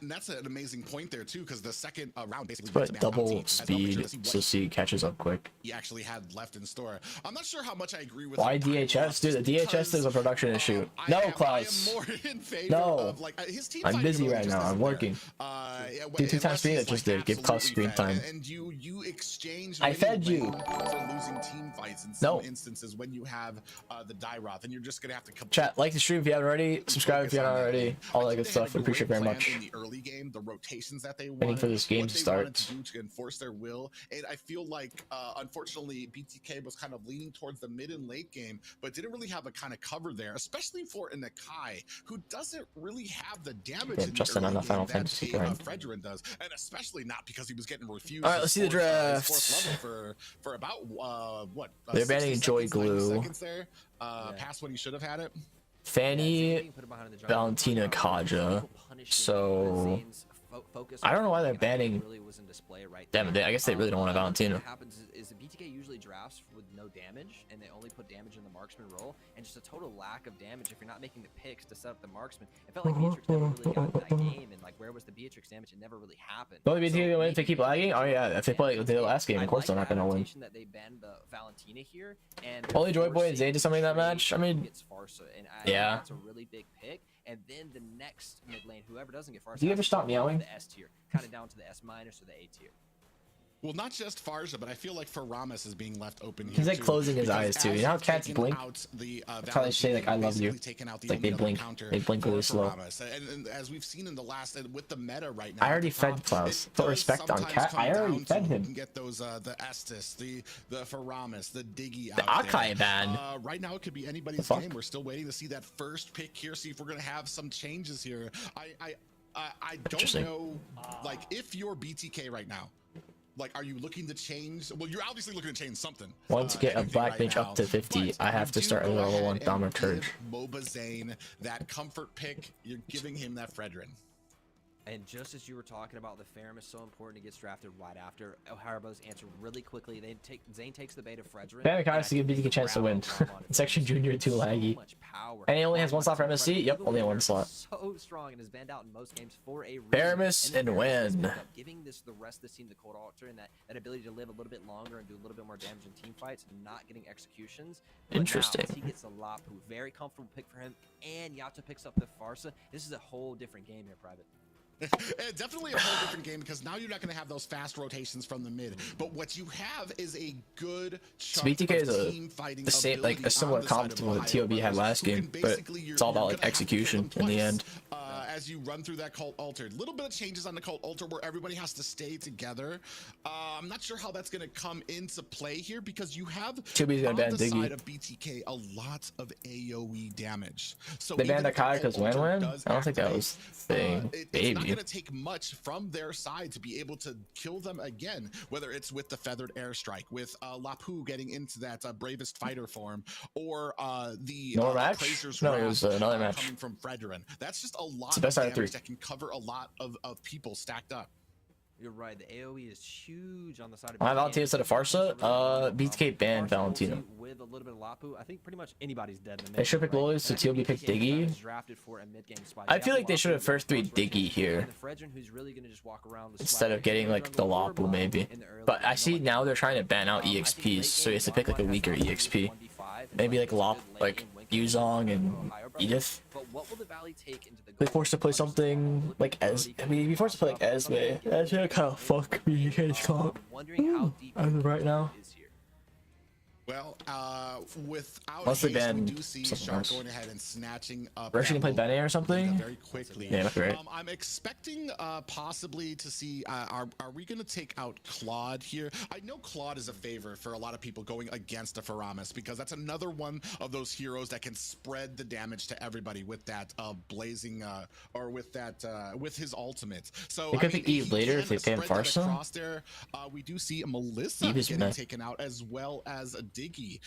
and that's an amazing point there too, because the second round basically but double speed, so C catches up quick. He actually had left in store. I'm not sure how much I agree with. Why DHS, dude? The DHS is a production issue. No, Klaus. No, I'm busy right now. I'm working. Do 2 times speed. I just did. Give Klaus screen time. And you exchange. I fed you. For losing team fights in some instances when you have the Dairoth, and you're just gonna have to chat, like the stream if you haven't already, subscribe if you haven't already, all that good stuff. I appreciate it very much. In the early game, the rotations that they waiting for this game to start to enforce their will, and I feel like unfortunately BTK was kind of leaning towards the mid and late game, but didn't really have a kind of cover there, especially for an Akai who doesn't really have the damage in just on the Final Fantasy FwydChickn does, and especially not because he was getting refused. All right, let's see the draft. For about what? They're banning Joy Glue. There, past when he should have had it. Fanny, Valentina, Kaja. So I don't know why they're banning them. I guess they really don't want a Valentina. What happens is the BTK usually drafts with no damage, and they only put damage in the marksman role, and just a total lack of damage if you're not making the picks to set up the marksman. It felt like Beatrix never really got into that game, and like where was the Beatrix damage? It never really happened. Will the BTK win if they keep lagging? Oh yeah, if they play the last game, of course they're not gonna win. That they banned the Valentina here, and only Joy Boy and Zane did something in that match. I mean, yeah, that's a really big pick. And then the next mid lane, whoever doesn't get Farsa, do you ever stop meowing? The S tier, kind of down to the S- or the A tier. Well, not just Farja, but I feel like Faramis is being left open here. He's like closing his eyes too. You know how cats blink? Probably say like I love you. Like they blink. They blink really slow. And as we've seen in the last, with the meta right now, I already fed Klaus. Put respect on cat. I already fed him. Get those the Estes, the Faramis, the Diggy, the Akai ban. Right now it could be anybody's game. We're still waiting to see that first pick here. See if we're gonna have some changes here. I don't know, like if you're BTK right now. Like, are you looking to change? Well, you're obviously looking to change something. Once you get a black bench up to 50, I have to start a level 1 dominant Courage. MOBA Zane, that comfort pick, you're giving him that FwydChickn. And just as you were talking about, the Ferrum is so important, he gets drafted right after. Ohio Brothers answer really quickly. Zane takes the bait of FwydChickn. Panic has to give BTK a chance to win. Section Junior too laggy. And he only has 1 slot for MSC? Yep, only 1 slot. So strong and is banned out in most games for a reason. Faramis and win. Giving the rest of the team the cold altar and that ability to live a little bit longer and do a little bit more damage in team fights and not getting executions. But interesting. Now, he gets a Lapu, very comfortable pick for him, and Yato picks up the Farsa. This is a whole different game here, Private. Definitely a whole different game because now you're not going to have those fast rotations from the mid. But what you have is a good BTK is the same, like a similar comp to what TOB had last game, but it's all about like execution in the end. As you run through that cult altar, little bit of changes on the cult altar where everybody has to stay together. I'm not sure how that's going to come into play here because you have TOB's on ban the Diggy. side of BTK a lot of AOE damage. So they banned Akai because win. I don't think that was the thing. It's not going to take much from their side to be able to kill them again, whether it's with the feathered airstrike, with Lapu getting into that bravest fighter form, or the match. No, it was another match coming from FwydChickn. That's just a lot lot of damage that can cover a lot of people stacked up. You're right. The AoE is huge on the side of Valentino instead of Farsa. BTK banned Valentino. With a little bit of Lapu, I think pretty much anybody's dead. They should pick Lolis, so TOB picked Diggy. I feel like they should have first 3 Diggy here instead of getting like the Lapu maybe. But I see now they're trying to ban out EXPs, so he has to pick like a weaker EXP. Maybe like Yuzong and Edith. Be forced to play something like be forced to play like Esme. That's gonna kind of fuck BTK's comp. As of right now. Well, without once they haste, ban we do see Shark going ahead and snatching up. We're actually gonna play Bene or something very quickly. Yeah, that's right. I'm expecting possibly to see. Are we gonna take out Claude here? I know Claude is a favor for a lot of people going against a Faramis because that's another one of those heroes that can spread the damage to everybody with that blazing or with that with his ultimate. So they could pick Eve later if they ban Farsa. There, we do see Melissa getting taken out as well as Diggy.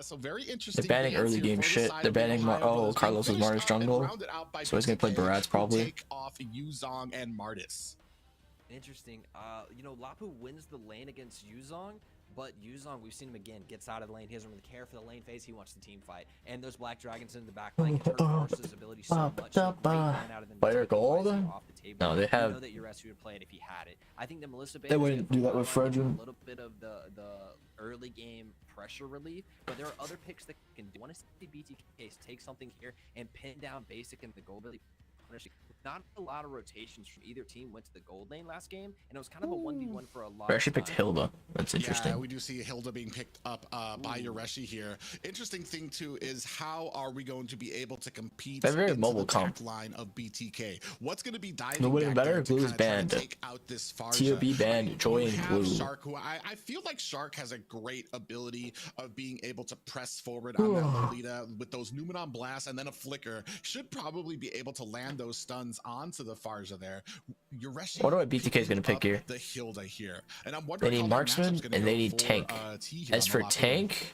So very interesting. They're banning early game shit. They're banning Carlos is Martis jungle, so he's gonna play Barats probably. Take off Yuzong and Martis. Interesting. You know, Lapu wins the lane against Yuzong, but Yuzong, we've seen him again, gets out of the lane. He doesn't really care for the lane phase. He wants the team fight. And those black dragons in the back line hurt Farsa's ability so much. Player gold? No, they have. I know that Urasu would play it if he had it. I think that Melissa they wouldn't do that with Fredrin. A little bit of the early game pressure relief, but there are other picks that can do. Want to see BTK take something here and pin down basic in the gold really. Not a lot of rotations from either team went to the gold lane last game, and it was kind of a 1v1 for a lot. I actually picked Hilda. That's interesting. Yeah, we do see Hilda being picked up by Yureshi here. Interesting thing too is how are we going to be able to compete They're very mobile comp line of BTK? What's going to be diving nobody better? Blue is banned. TOB banned. Joy and Blue. Shark, who I feel like Shark has a great ability of being able to press forward on that Lolita with those Numenon blasts and then a flicker. Should probably be able to land those stuns onto the Farja there. Yureshi, what do BTK is going to pick here? The Hilda here, and I'm wondering they need marksman and they need tank. As for tank,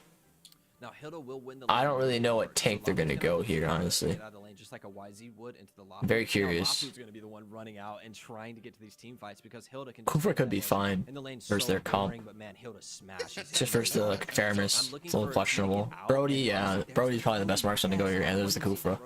now, Hilda will win the I don't really know what tank they're going to go here, honestly. Just like a YZ would into the I'm very curious. Lapu's going to be the one running out and trying to get to these team fights because Hilda can. Kufra could be fine versus their comp. But man, Hilda smashes. Just versus the Faramis, it's a little questionable. Brody, yeah, Brody's probably the best marksman to go here, and there's the Kufra.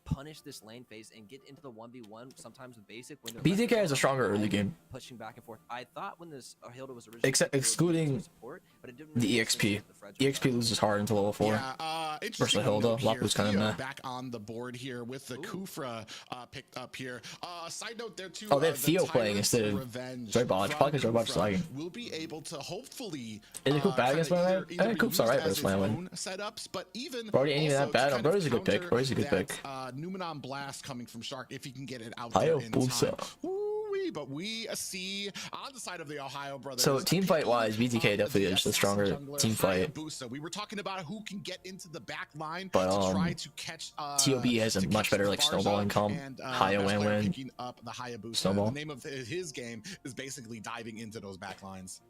Punish this lane phase and get into the 1v1 sometimes with basic when BTK has a stronger early game, pushing back and forth. I thought when this Hilda was originally excluding support, but it didn't the EXP. EXP loses hard into level 4. Yeah, versus Hilda, Lapu's kind of meh. Back on the board here with the Kufra picked up here. Side note there too. Oh, they have Theo playing instead of Joybot. Probably because Joybot's lagging. We'll be able to hopefully. Is the Coop bad against my man? I think Coop's alright versus my win. Setups, but even Brody ain't even that bad. No, Brody's a good pick. Brody's a good pick. Numenon blast coming from Shark if he can get it out there in time. But we see on the side of the Ohio brothers. So team fight wise, BTK definitely is the stronger team fight. We were talking about who can get into the back line but to try to catch. TOB has a much better like snowballing comp. Haya Wan picking up the Hayabusa. Snowball. The name of his game is basically diving into those back lines.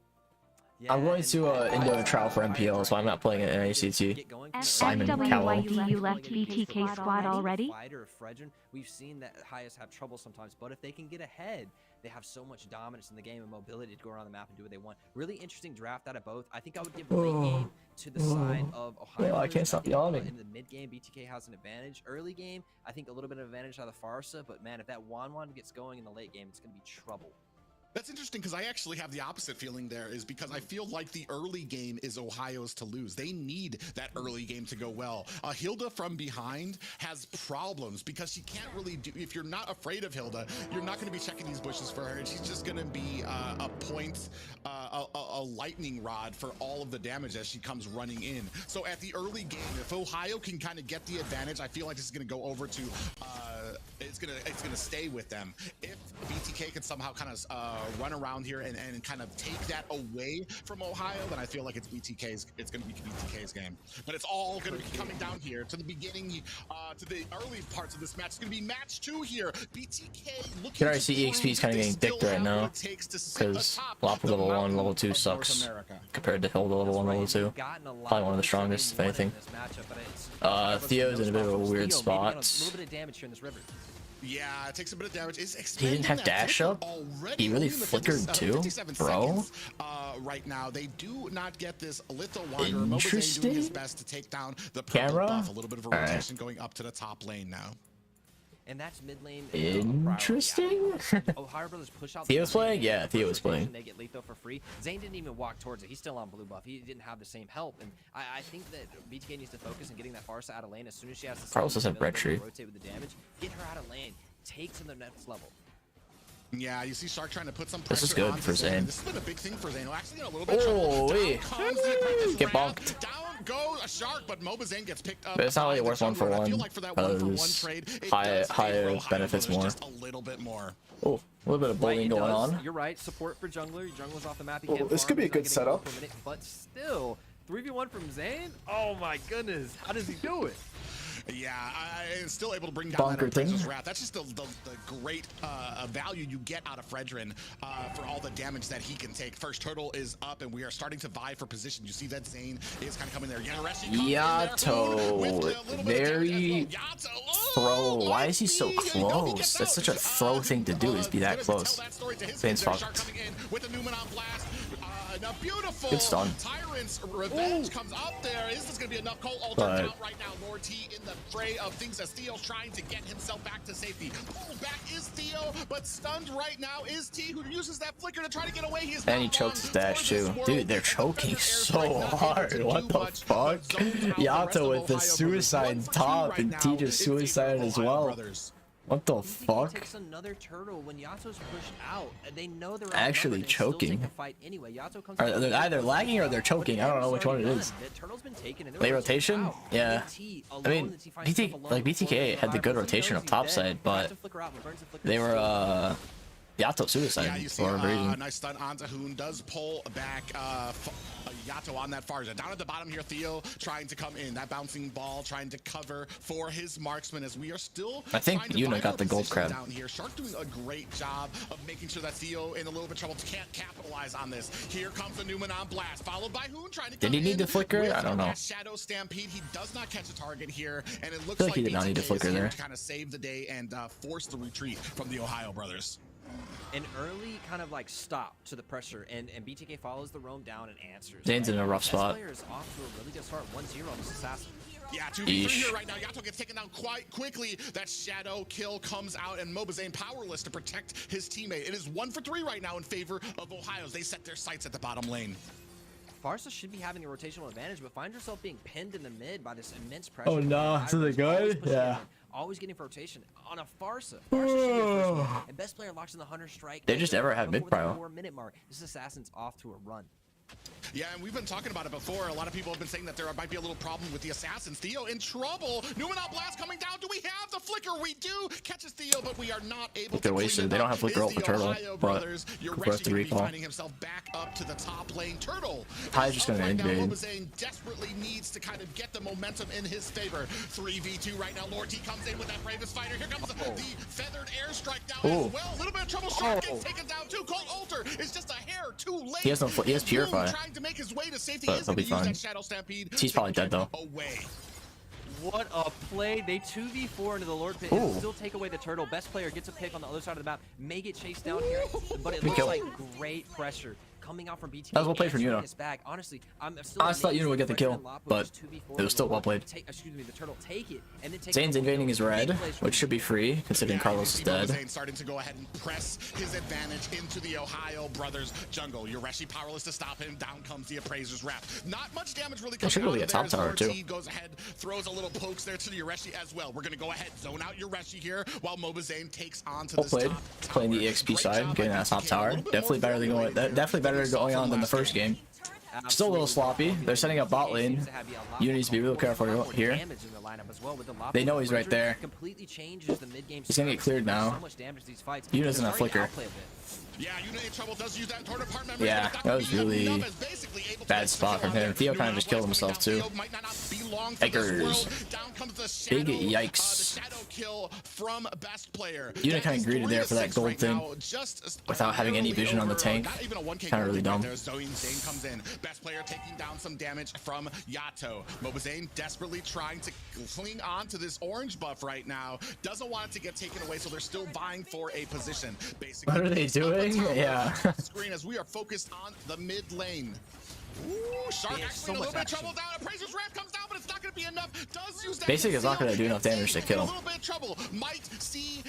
Yeah, I'm going to Indo trial for MPL, so I'm not playing it in ACT. Simon Cowell. You left BTK squad already? We've seen that Hayas have trouble sometimes, but if they can get ahead, they have so much dominance in the game and mobility to go around the map and do what they want. Really interesting draft out of both. I think I would give late game to the side of Ohio. I can't stop yawning. In the mid game, BTK has an advantage. Early game, I think a little bit of advantage out of Farsa, but man, if that Wan gets going in the late game, it's going to be trouble. That's interesting because I actually have the opposite feeling there is because I feel like the early game is Ohio's to lose. They need that early game to go well. Hilda from behind has problems because she can't really do, if you're not afraid of Hilda, you're not going to be checking these bushes for her. And she's just going to be a point, a lightning rod for all of the damage as she comes running in. So at the early game, if Ohio can kind of get the advantage, I feel like this is going to go over to, it's gonna stay with them. If BTK can somehow kind of run around here and kind of take that away from Ohio, then I feel like it's going to be BTK's game. But it's all going to be coming down here to the beginning, to the early parts of this match. It's going to be match 2 here. BTK looking. You can already see EXP is kind of getting dicked right now because Lapu level 1, level 2 sucks compared to Hilda level 1, level 2. Probably one of the strongest, if anything. Theo's in a bit of a weird spot. Yeah, it takes a bit of damage. He didn't have dash up? He really flickered too? Bro? Right now, they do not get this little wider. Interesting. Doing his best to take down the Camera? buff. A little bit of a rotation going up to the top lane now. And that's mid lane. Interesting. Ohio Brothers push out. Theo was playing? Yeah, Theo was playing. They get lethal for free. Zane didn't even walk towards it. He's still on blue buff. He didn't have the same help. And I think that BTK needs to focus on getting that Farsa out of lane as soon as she has the Carlos doesn't red tree. Rotate with the damage. Get her out of lane. Take to the next level. Yeah, you see Shark trying to put some pressure. This is good for Zane. This has been a big thing for Zane. Actually, a little bit of get bonked. Down go a Shark, but Mobazane gets picked up. But it's not really worth 1-for-1. I feel like for that 1-for-1 trade, higher benefits more. Just a little bit more. Oh, a little bit of bullying going on. You're right. Support for jungler. Your jungler's off the map. Oh, this could be a good setup. But still, 3v1 from Zane? Oh my goodness. How does he do it? Yeah, I'm still able to bring down that Appraiser's Wrath. That's just the great value you get out of Fredrin for all the damage that he can take. First turtle is up, and we are starting to vie for position. You see that Zane is kind of coming there. Yato, very throw. Why is he so close? That's such a throw thing to do, is be that close. Zane's fucked. Now beautiful. Good stun. Tyrant's revenge comes up there. Is this going to be enough? Cole altered out right now. Lord T in the fray of things as Theo's trying to get himself back to safety. Pulled back is Theo, but stunned right now is T, who uses that flicker to try to get away. And he chokes his dash too. Dude, they're choking so hard. What the fuck? Yato with the suicide top and T just suicided as well. What the fuck? Takes another turtle when Yato's pushed out. They know they're actually choking. Anyway. Are they either lagging or they're choking? I don't know which one it is. Late rotation? Yeah. I mean, BTK had the good rotation up top side, but they were Yato suicide. Yeah, you see nice stun onto Hoon. Does pull back Yato on that Farsa. Down at the bottom here, Theo trying to come in. That bouncing ball trying to cover for his marksman as we are still. I think Yuna got the gold crab. Down here. Shark doing a great job of making sure that Theo in a little bit of trouble can't capitalize on this. Here comes the Newman on blast, followed by Hoon trying to come Did he need to flicker? I don't know. Shadow Stampede. He does not catch a target here, and it looks like he did not need to flicker there. To kind of save the day and force the retreat from the Ohio brothers. An early kind of like stop to the pressure, and BTK follows the roam down and answers. Zane's in a rough spot. Player is off to a really good start, 1-0 on this assassin. Yeah, 2v3 here right now. Yato gets taken down quite quickly. That shadow kill comes out, and Mobazane powerless to protect his teammate. It is 1-for-3 right now in favor of Ohio's. They set their sights at the bottom lane. Farsa should be having a rotational advantage, but finds herself being pinned in the mid by this immense pressure. Oh no, so they're good? Yeah. Always getting for rotation on a Farsa. Farsa should get first, and best player locks in the Hunter Strike. They just ever had mid prio. 4-minute mark. This assassin's off to a run. Yeah, and we've been talking about it before. A lot of people have been saying that there might be a little problem with the assassins. Theo in trouble. Numenal blast coming down. Do we have the flicker? We do. Catches Theo, but we are not able to. They're wasted. They don't have flicker over turtle, but worth the recall. Finding himself back up to the top lane. Turtle. Ty's just gonna invade. Mobazane desperately needs to kind of get the momentum in his favor. 3v2 right now. Lord T comes in with that bravest fighter. Here comes the feathered airstrike now as well. A little bit of trouble. Shark gets taken down too. Cold Alter is just a hair too late. He has no. He has purify. Trying to make his way to safety, but he'll be fine. He's probably dead though. What a play. They 2v4 into the Lord Pit and still take away the turtle. Best player gets a pick on the other side of the map. May get chased down here, but it looks like great pressure coming out from BTK. That was well played from Yuna. Honestly, I thought Yuna would get the kill, but it was still well played. Excuse me, the turtle take it and then take Zane's invading his red, which should be free considering Carlos is dead. Zane starting to go ahead and press his advantage into the Ohio brothers jungle. Yureshi powerless to stop him. Down comes the Appraiser's Wrath. Not much damage really coming out of there. Top tower too. Goes ahead, throws a little pokes there to the Yureshi as well. We're gonna go ahead, zone out Yureshi here while Mobazane takes on to this top. Playing the EXP side, getting that top tower. Definitely better than going on than the first game. Still a little sloppy. They're setting up bot lane. You need to be real careful here. They know he's right there. He's gonna get cleared now. You doesn't have flicker. Yeah, Trouble does use that toward part member. Yeah, that was really bad spot from him. Theo kind of just killed himself too. Eggers. Big yikes. Unit kind of greeted there for that gold thing without having any vision on the tank. Kind of really dumb. Zane comes in. Best player taking down some damage from Yato. Zane desperately trying to cling on to this orange buff right now. Doesn't want it to get taken away, so they're still vying for a position. Basically, what are they doing? Yeah. Screen as we are focused on the mid lane. Ooh, Shark actually in a little bit of trouble down. Appraiser's Wrath comes down, but it's not going to be enough. Does use that. Basic is not going to do enough damage to kill. A little bit of trouble. Might see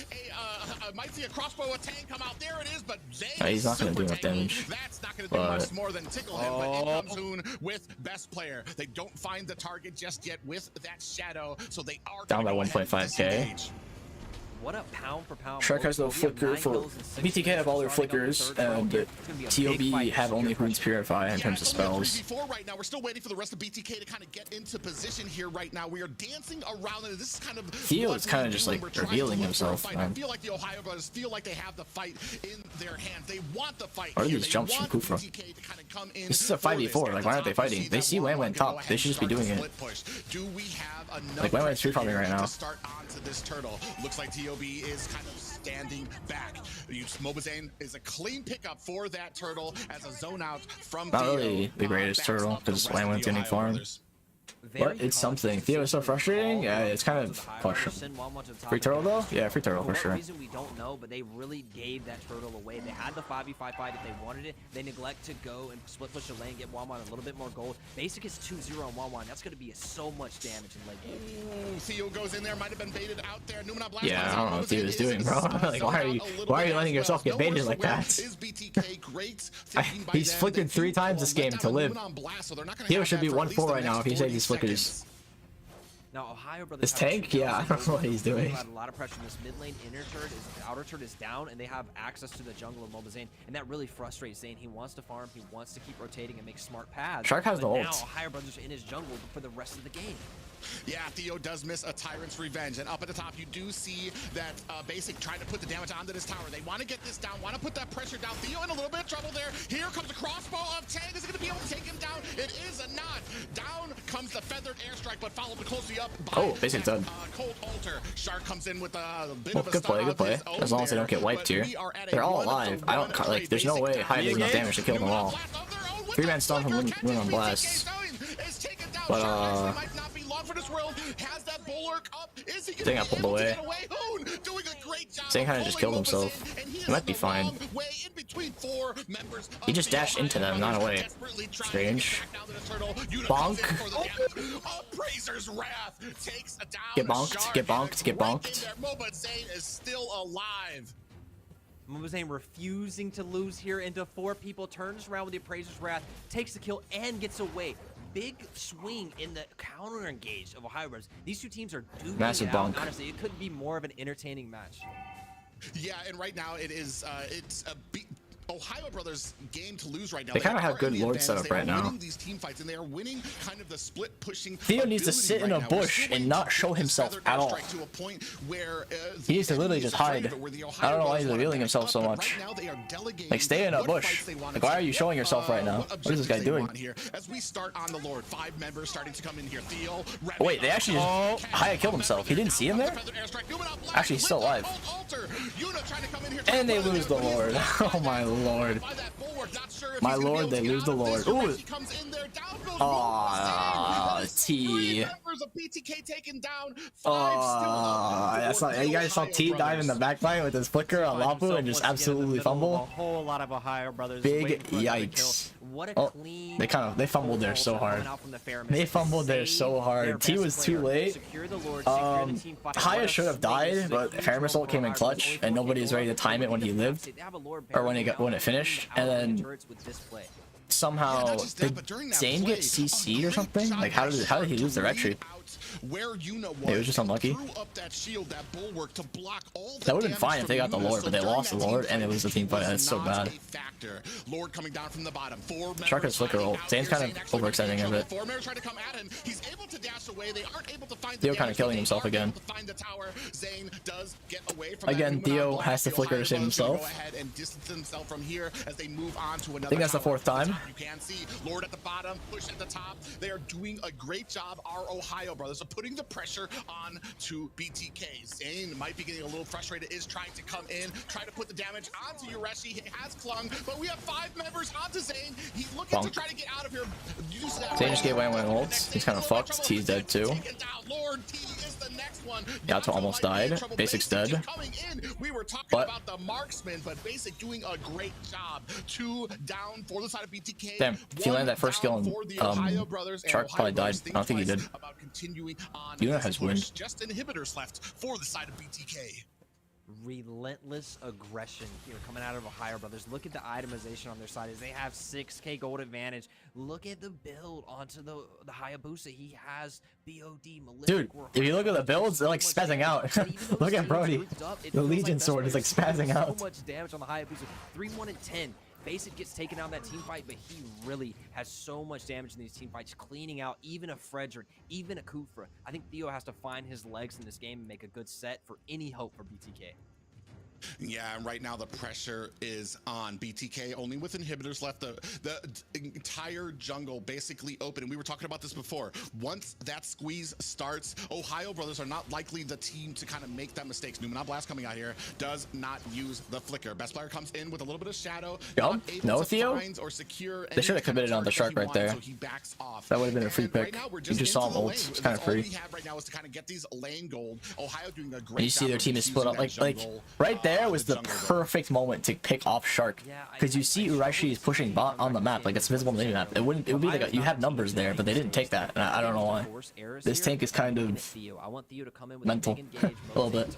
a crossbow attack come out. There it is, but Zane he's not going to do enough damage. That's not going to do much more than tickle him. But in comes Hoon with best player. They don't find the target just yet with that shadow, so they are down by 1.5k. What a pound for pound. Shark has no flicker for BTK have all their flickers, and TOB have only Hoon's Purify in terms of spells. Right now, we're still waiting for the rest of BTK to kind of get into position here. Right now, we are dancing around, and this is kind of Theo is kind of just like revealing himself. I feel like the Ohio brothers feel like they have the fight in their hands. They want the fight. What are these jumps from Kufra? This is a 5v4. Like, why aren't they fighting? They see Wan top. They should just be doing it. Like, Wan's free farming right now. Looks like TOB is kind of standing back. Zane is a clean pickup for that turtle as a zone out from not really the greatest turtle because Wan didn't farm. But it's something. Theo is so frustrating. Yeah, it's kind of questionable. Free turtle though? Yeah, free turtle for sure. We don't know, but they really gave that turtle away. They had the 5v5 fight if they wanted it. They neglect to go and split push the lane, get Wanwan a little bit more gold. Basic is 2-0 on Wanwan. That's going to be so much damage in late game. Theo goes in there, might have been baited out there. Yeah, I don't know what Theo is doing, bro. Like, why are you letting yourself get baited like that? He's flickered 3 times this game to live. Theo should be 1-4 right now if he saves these flickers. Now, Ohio brothers. This tank, yeah, I don't know what he's doing. A lot of pressure in this mid lane. Inner turret is, the outer turret is down, and they have access to the jungle of Zane, and that really frustrates Zane. He wants to farm, he wants to keep rotating and make smart paths. Shark has the ult. Now, Ohio brothers are in his jungle for the rest of the game. Yeah, Theo does miss a Tyrant's Revenge, and up at the top you do see that Basic trying to put the damage onto this tower. They want to get this down, want to put that pressure down. Theo in a little bit of trouble there. Here comes the crossbow of Tang. Is it going to be able to take him down? It is a not. Down comes the feathered airstrike, but followed closely up by Basic's done. Cold Altar. Shark comes in with a bit of a good play, good play. As long as they don't get wiped here. They're all alive. I don't like. There's no way Hyde does enough damage to kill them all. 3-man stun from Win on Blast. But Zane got pulled away. Zane kind of just killed himself. He might be fine. He just dashed into them, not away. Strange. Bonk. Get bonked, get bonked, get bonked. Zane is still alive. Zane refusing to lose here into 4 people, turns around with the Appraiser's Wrath, takes the kill, and gets away. Big swing in the counter engage of Ohio brothers. These 2 teams are duking massive it out. bonk. Honestly, it could be more of an entertaining match. Yeah, and right now it is it's a Ohio brothers game to lose right now. They kind of have good Lord setup right now. These team fights, and they are winning kind of the split pushing. Theo needs to sit in a bush and not show himself at all. He needs to literally just hide. I don't know why he's revealing himself so much. Like, stay in a bush. Like, why are you showing yourself right now? What is this guy doing? As we start on the Lord, 5 members starting to come in here. Theo, oh, wait, they actually just Haya killed himself. He didn't see him there? Actually, he's still alive. And they lose the Lord. Oh my lord. My lord, they lose the Lord. Ooh. Aw, T. That's not, you guys saw T dive in the backline with his flicker on Lapu and just absolutely fumble. A whole lot of Ohio brothers. Big yikes. Oh, they fumbled there so hard. They fumbled there so hard. T was too late. Haya should have died, but Fairness ult came in clutch, and nobody was ready to time it when he lived, or when it finished. And then somehow did Zane get CC or something? Like how did he lose the retry? It was just unlucky. That would have been fine if they got the Lord, but they lost the Lord and it was a team fight. That's so bad. Shark has flicker ult. Zane's kind of overextending a bit. Theo kind of killing himself again. Again, Theo has to flicker to save himself. I think that's the 4th time. You can see Lord at the bottom, push at the top. They are doing a great job, our Ohio brothers, of putting the pressure on to BTK. Zane might be getting a little frustrated, is trying to come in, try to put the damage onto Yureshi. He has clung, but we have 5 members onto Zane. He's looking to try to get out of here. Zane just gave away one ults. He's kind of fucked. T's dead too. Yato almost died. Basic's dead. We were talking about the marksman, but Basic doing a great job. 2 down for the side of BTK. Damn, if he landed that first kill and Shark probably died. I don't think he did. Yuna has win. Just inhibitors left for the side of BTK. Relentless aggression here coming out of Ohio brothers. Look at the itemization on their side as they have 6k gold advantage. Look at the build onto the Hayabusa. He has BOD Malefic. Dude, if you look at the builds, they're like spazzing out. Look at Brody. The Legion sword is like spazzing out. So much damage on the Hayabusa. 3-1 and 10. Basic gets taken out in that team fight, but he really has so much damage in these team fights, cleaning out even a Frederick, even a Kufra. I think Theo has to find his legs in this game and make a good set for any hope for BTK. Yeah, and right now the pressure is on BTK, only with inhibitors left. The entire jungle basically open, and we were talking about this before. Once that squeeze starts, Ohio brothers are not likely the team to kind of make that mistakes. Numenor Blast coming out here does not use the flicker. Best player comes in with a little bit of shadow. No, Theo? They should have committed on the Shark right there. So he backs off. That would have been a free pick. You just saw him ult. It's kind of free. All we have right now is to kind of get these lane gold. Ohio doing a great and you see their team is split up like right there was the perfect moment to pick off Shark, because you see Urashi is pushing bot on the map, like it's visible on the map. It would be like you have numbers there, but they didn't take that, and I don't know why. This tank is kind of mental a little bit.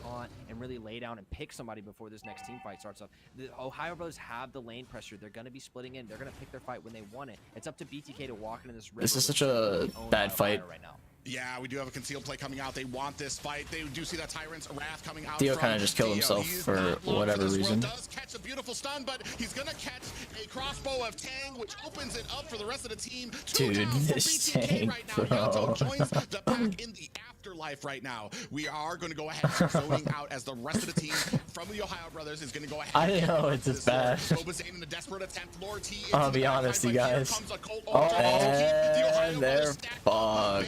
And really lay down and pick somebody before this next team fight starts up. The Ohio brothers have the lane pressure. They're going to be splitting in. They're going to pick their fight when they want it. It's up to BTK to walk into this river. This is such a bad fight right now. Yeah, we do have a concealed play coming out. They want this fight. They do see that Tyrant's Wrath coming out. Theo kind of just killed himself for whatever reason. Does catch a beautiful stun, but he's gonna catch a crossbow of Tang, which opens it up for the rest of the team. Dude, this tank, right now. Yato joins the pack in the afterlife right now. We are going to go ahead and zoning out as the rest of the team from the Ohio brothers is going to go ahead. I know it's just bad. I'll be honest, you guys. And they're fucked.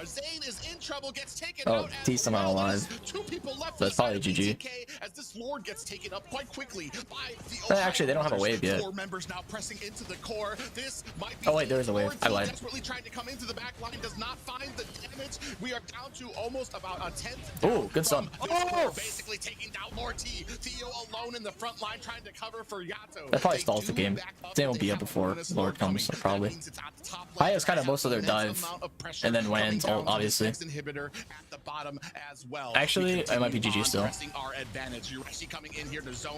Zane is in trouble, gets taken out. T's somehow alive. 2 people left. That's probably GG. As this Lord gets taken up quite quickly by the actually, they don't have a wave yet. 4 members now pressing into the core. This might be wait, there is a wave. I lied. Desperately trying to come into the back line, does not find the damage. We are down to almost about a 10th. Oh, good stun. Basically taking down Lord T. Theo alone in the front line trying to cover for Yato. That probably stalls the game. Zane will be up before Lord comes, so probably. Haya's kind of most of their dive, and then Wan's ult, obviously. Actually, it might be GG still,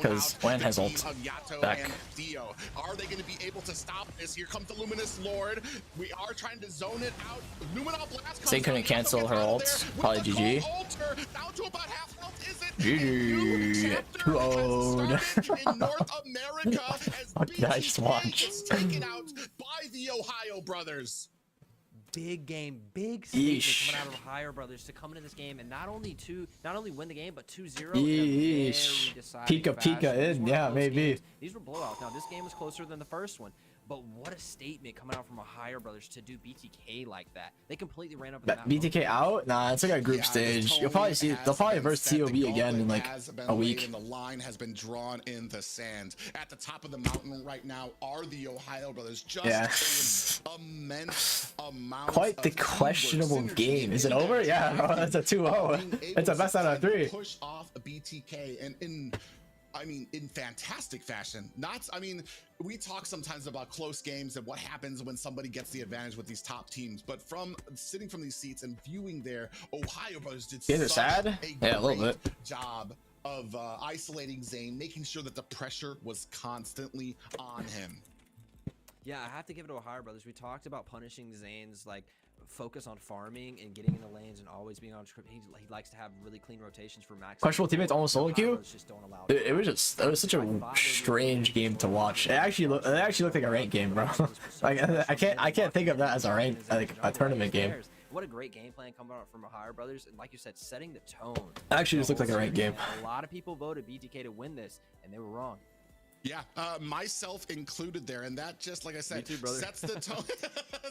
because Wan has ult back. Are they going to be able to stop this? Here comes the Luminous Lord. We are trying to zone it out. Zane couldn't cancel her ult. Probably GG. GG. 2-0'd. Okay, I just watched. Taken out by the Ohio brothers. Big game, big statement coming out of Ohio brothers to come into this game and not only win the game, but 2-0. Pika in, yeah, maybe. These were blowouts. Now this game was closer than the first one, but what a statement coming out from Ohio brothers to do BTK like that. They completely ran up. BTK out? Nah, it's like a group stage. You'll probably see. They'll probably verse TOB again in like a week. And the line has been drawn in the sand. At the top of the mountain right now are the Ohio brothers. Just an immense amount. Quite the questionable game. Is it over? Yeah, no, that's a 2-0. It's a best out of 3. Push off a BTK and in fantastic fashion. We talk sometimes about close games and what happens when somebody gets the advantage with these top teams, but from sitting from these seats and viewing their Ohio brothers did such a little bit job of isolating Zane, making sure that the pressure was constantly on him. Yeah, I have to give it to Ohio Brothers. We talked about punishing Zane's like focus on farming and getting in the lanes and always being on script. He likes to have really clean rotations for max. Questionable teammates almost solo queue. It was such a strange game to watch. It actually looked like a ranked game, bro. Like I can't think of that as a ranked, like a tournament game. What a great game plan coming out from Ohio Brothers, and like you said, setting the tone. It actually just looked like a ranked game. A lot of people voted BTK to win this, and they were wrong. Yeah, myself included there, and that just, like I said, too, sets the tone,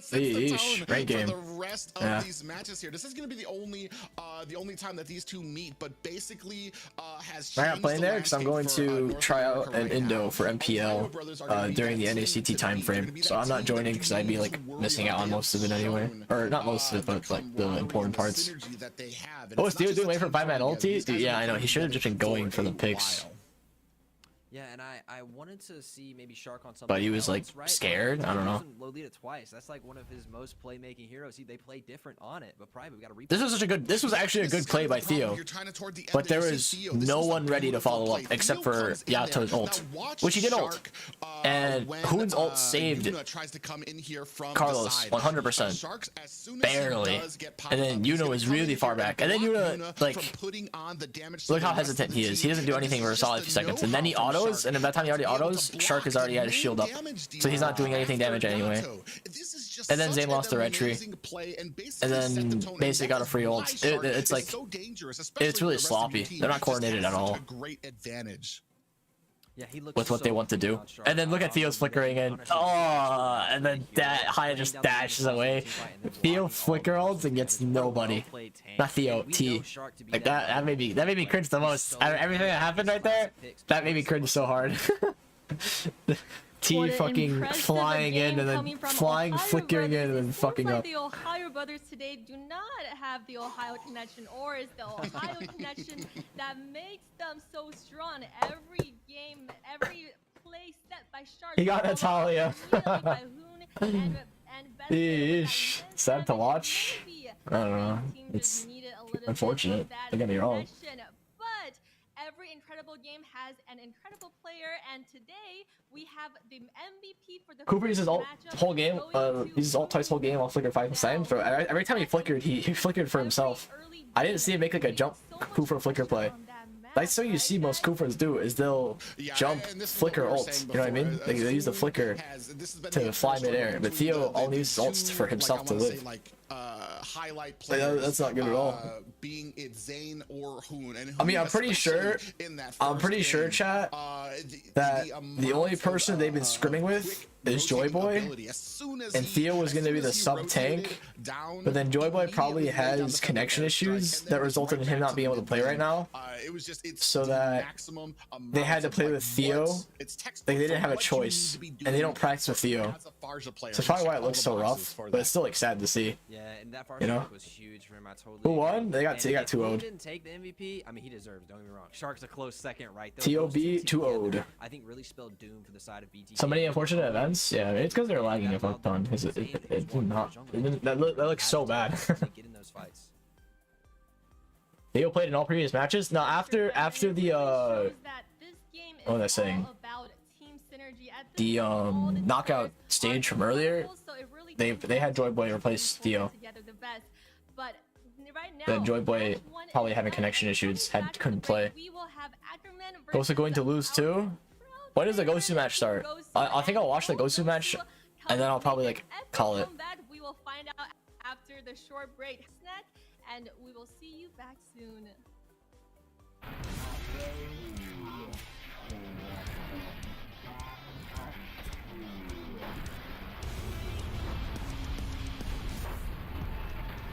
sets the tone for the rest of these matches here. This is going to be the only time that these two meet, but basically has changed. I'm not playing there because I'm going to try out an Indo for MPL during the NACT time frame, so I'm not joining because I'd be like missing out on most of it anyway, or not most of it, but like the important parts. Oh, is Theo doing wait for 5-man ulti? Dude, yeah, I know. He should have just been going for the picks. Yeah, and I wanted to see maybe Shark on something. But he was like scared. I don't know. Lolita twice. That's like one of his most playmaking heroes. They play different on it, but private we got to replay. This was actually a good play by Theo. But there was no one ready to follow up except for Yato's ult, which he did ult. And Hoon's ult saved Carlos 100%. Barely. And then Yuna was really far back. And then Yuna, like, look how hesitant he is. He doesn't do anything for a solid few seconds. And then he autos. And then by the time he already autos, Shark has already had his shield up, so he's not doing anything damage anyway. And then Zane lost the red tree, and then basically got a free ult. It's like, it's really sloppy. They're not coordinated at all with what they want to do. And then look at Theo's flickering in. Oh, and then Haya just dashes away. Theo flicker ults and gets nobody. Not Theo, T. Like that made me cringe the most. Everything that happened right there, that made me cringe so hard. T fucking flying in and then flickering in and then fucking up. The Ohio Brothers today do not have the Ohio connection, or is the Ohio connection that makes them so strong. Every game, every play set by Shark. He got Natalia. By Hoon and sad to watch. I don't know. It's unfortunate. Don't get me wrong. But every incredible game has an incredible player, and today we have the MVP for the Cooper uses ult whole game. Uses ult twice whole game. I'll flicker 5 times. But every time he flickered for himself. I didn't see him make like a jump Cooper flicker play. That's what you see most Koofers do, is they'll jump, flicker ult. You know what I mean? They use the flicker to fly midair. But Theo only uses ults for himself to live. Highlight that's not good at all. Being it Zane or Hoon. And I mean, I'm pretty sure, chat, that the only person they've been scrimming with is Joyboy, and Theo was going to be the sub tank, but then Joyboy probably has connection issues that resulted in him not being able to play right now, so that they had to play with Theo. Like, they didn't have a choice, and they don't practice with Theo, so that's probably why it looks so rough, but it's still like sad to see. Yeah, and that you know, was huge for him. I totally who won? They got 2-0'd. Didn't take the MVP. I mean, he deserves. Don't get me wrong. Shark's a close second, right? TOB 2-0'd. I think really spelled doom for the side of BTK. So many unfortunate events. Yeah, it's because they're lagging a fuck ton. That looks so bad. Theo played in all previous matches. Now after the what was I saying? The knockout stage from earlier, they had Joyboy replace Theo. Then Joyboy, probably having connection issues, couldn't play. Gosu going to lose too? When does the Gosu match start? I think I'll watch the Gosu match, and then I'll probably like call it. We will find out after the short break snack, and we will see you back soon.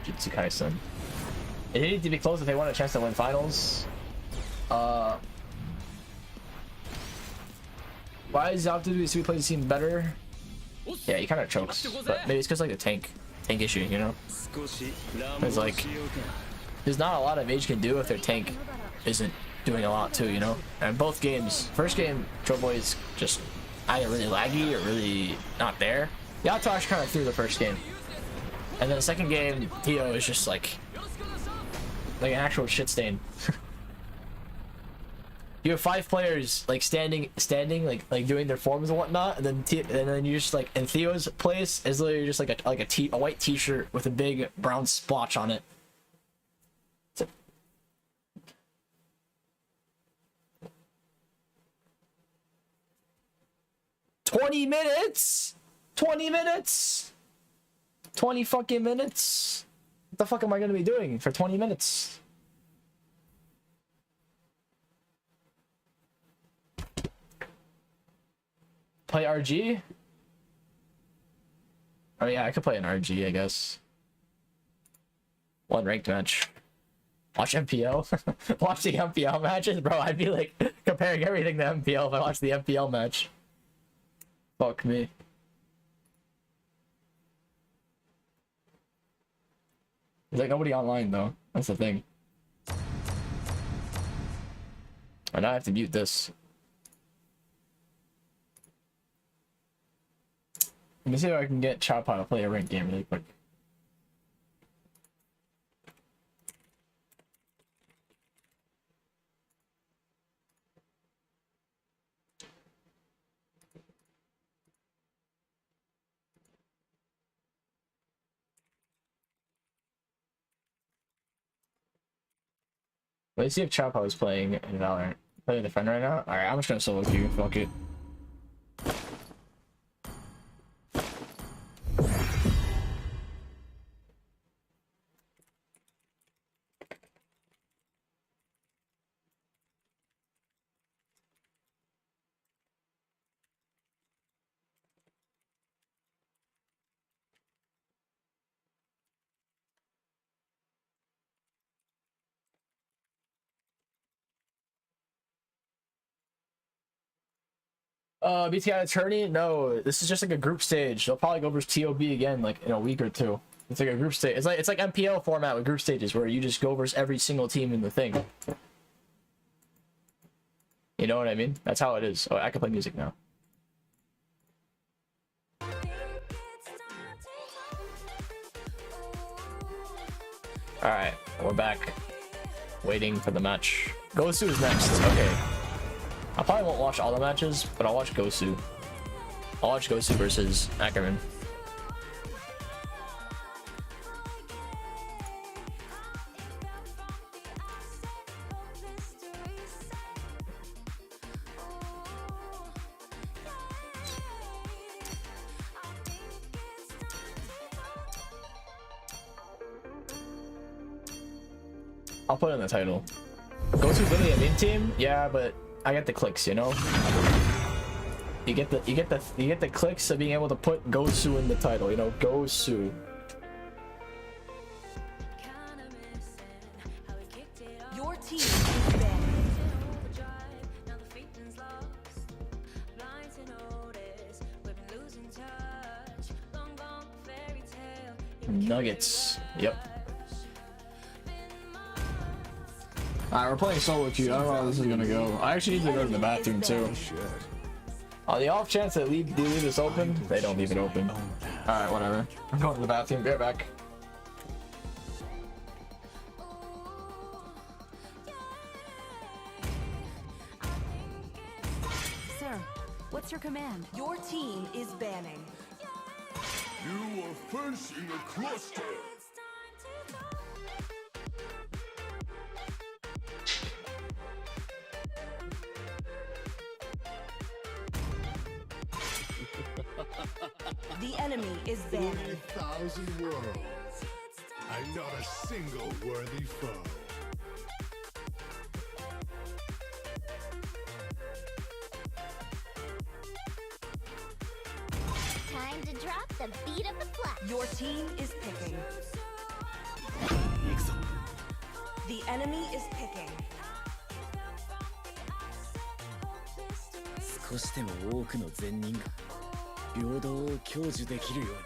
Jujutsu Kaisen. It needed to be close if they want a chance to win finals. Why does Zapdu play the team better? Yeah, he kind of chokes, but maybe it's because like the tank issue, you know? It's like there's not a lot of Mage can do if their tank isn't doing a lot too, you know? And both games, first game, Joyboy is just either really laggy or really not there. Yatosh kind of threw the first game, and then the second game, Theo is just like an actual shit stain. You have 5 players like standing, like doing their forms and whatnot, and then you just like, and Theo's place is literally just like a white t-shirt with a big brown splotch on it. 20 minutes. 20 minutes. 20 fucking minutes. What the fuck am I gonna be doing for 20 minutes? Play RG? Oh yeah, I could play an RG, I guess. One ranked match. Watch MPL? Watch the MPL matches? Bro, I'd be like comparing everything to MPL if I watched the MPL match. Fuck me. There's like nobody online though. That's the thing. And now I have to mute this. Let me see if I can get Choppa to play a ranked game really quick. Let's see if Choppa is playing in Valorant. Playing the friend right now? Alright, I'm just gonna solo queue. Fuck it. BTK attorney? No, this is just like a group stage. They'll probably go versus TOB again like in a week or two. It's like a group stage. It's like MPL format with group stages where you just go versus every single team in the thing. You know what I mean? That's how it is. Oh, I can play music now. Alright, we're back. Waiting for the match. Gosu is next. Okay. I probably won't watch all the matches, but I'll watch Gosu. I'll watch Gosu versus Ackerman. I'll put it in the title. Gosu's literally a mid team? Yeah, but I get the clicks, you know? You get the clicks of being able to put Gosu in the title, you know? Gosu. Your team is banned. Nuggets. Yep. Alright, we're playing solo queue. I don't know how this is gonna go. I actually need to go to the bathroom too. On the off chance that they leave this open, they don't leave it open. Alright, whatever. I'm going to the bathroom. Be right back. Sir, what's your command? Your team is banning. You are facing a cluster. The enemy is banned. 1,000 worlds. I'm not a single worthy foe. Time to drop the beat of the flag. Your team is picking. The enemy is picking. 少しでも多くの善人が平等を享受できるように。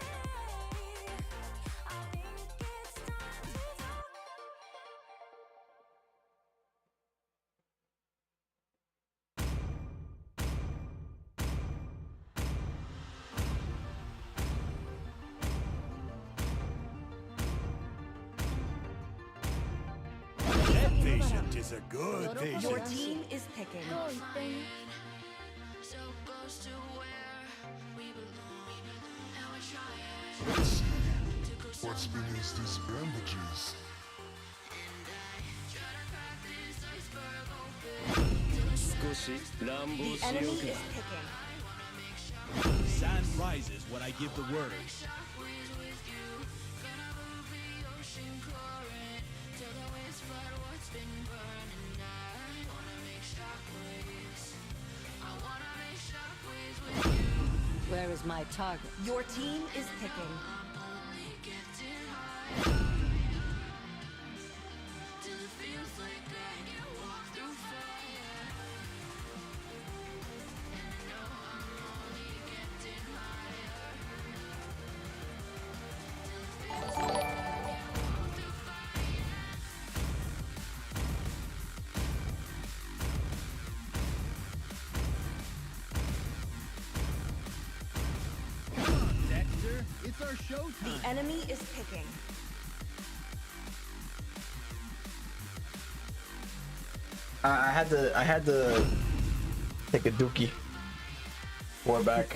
Patient is a good patient. Your team is picking. What's beneath these bandages? The enemy is picking. Sun rises when I give the word. Where is my target? Your team is picking. It's our showtime. The enemy is picking. I had to take a dookie. War back.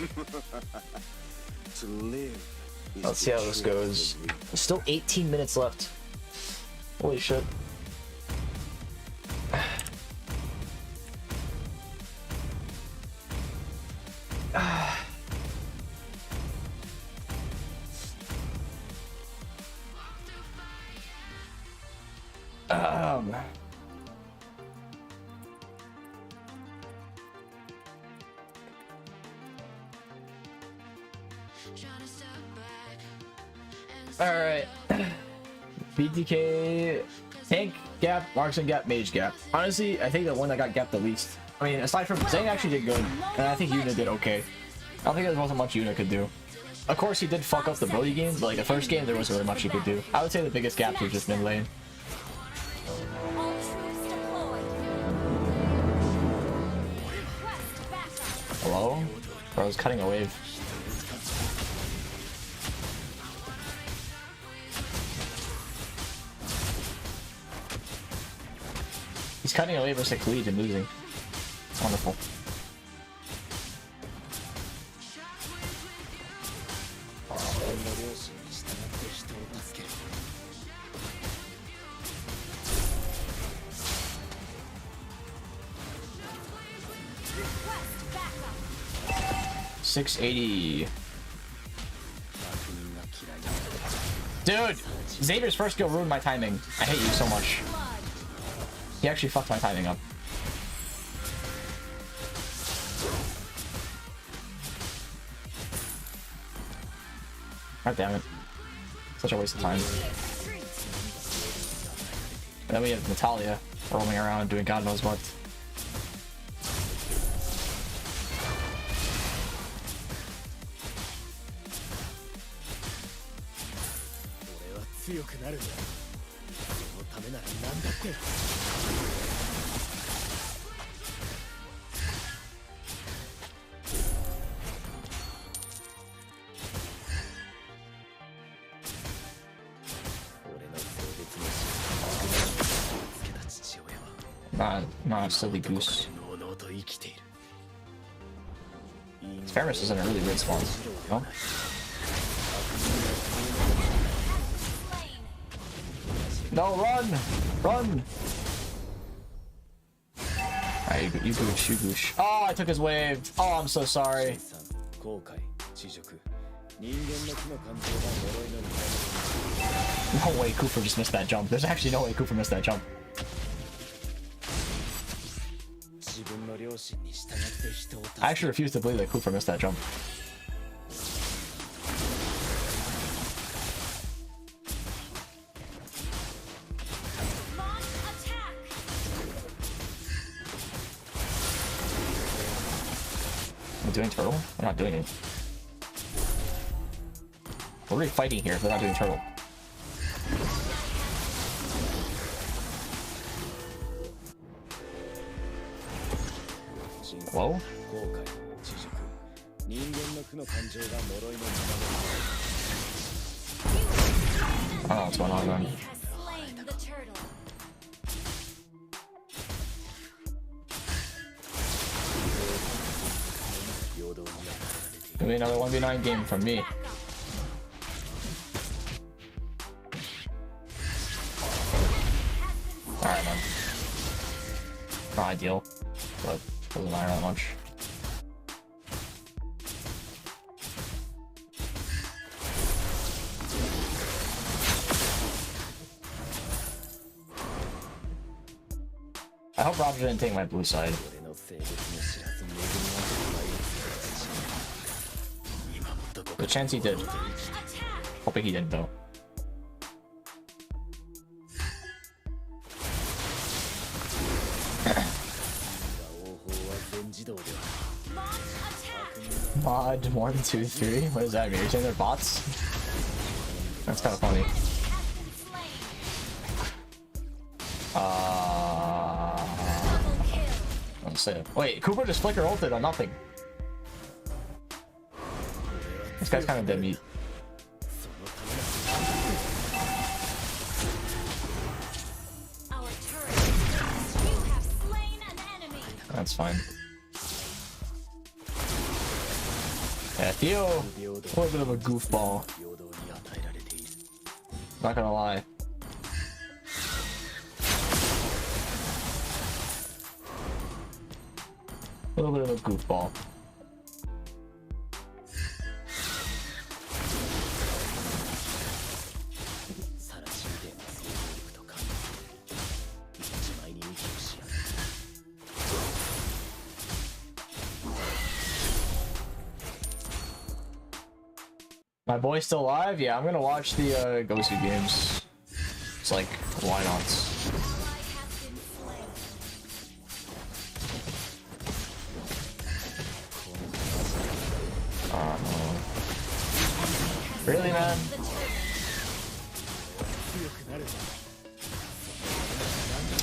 To live. Let's see how this goes. There's still 18 minutes left. Holy shit. Alright. BTK, tank gap, marksman gap, mage gap. Honestly, I think the one that got gapped the least. I mean, aside from Zane actually did good, and I think Yuna did okay. I don't think there wasn't much Yuna could do. Of course, he did fuck up the Brody game, but like the first game, there wasn't really much he could do. I would say the biggest gaps were just mid lane. Hello? Bro, I was cutting a wave. He's cutting a wave versus Khalid and losing. Wonderful. $680. Dude, Xavier's first kill ruined my timing. I hate you so much. He actually fucked my timing up. God damn it. Such a waste of time. And then we have Natalia roaming around doing God knows what. Not silly goose. Ferris is in a really weird spawn. No? No, run! Run! Alright, you goosh, you goosh. Oh, I took his wave. Oh, I'm so sorry. No way Cooper just missed that jump. There's actually no way Cooper missed that jump. I actually refuse to believe that Cooper missed that jump. We're doing turtle? We're not doing it. We're really fighting here if we're not doing turtle. Hello? I don't know what's going on, man. Give me another 1v9 game from me. Alright, man. Not ideal, but doesn't matter that much. I hope Roger didn't take my blue side. The chance he did. Hoping he didn't though. Mod 1, 2, 3. What does that mean? You're saying they're bots? That's kind of funny. Let's say it. Wait, Cooper just flicker ulted on nothing. This guy's kind of dead meat. That's fine. Yeah, Theo, a little bit of a goofball. Not gonna lie. A little bit of a goofball. My boy's still alive? Yeah, I'm gonna watch the Gosu games. It's like, why not? Really, man?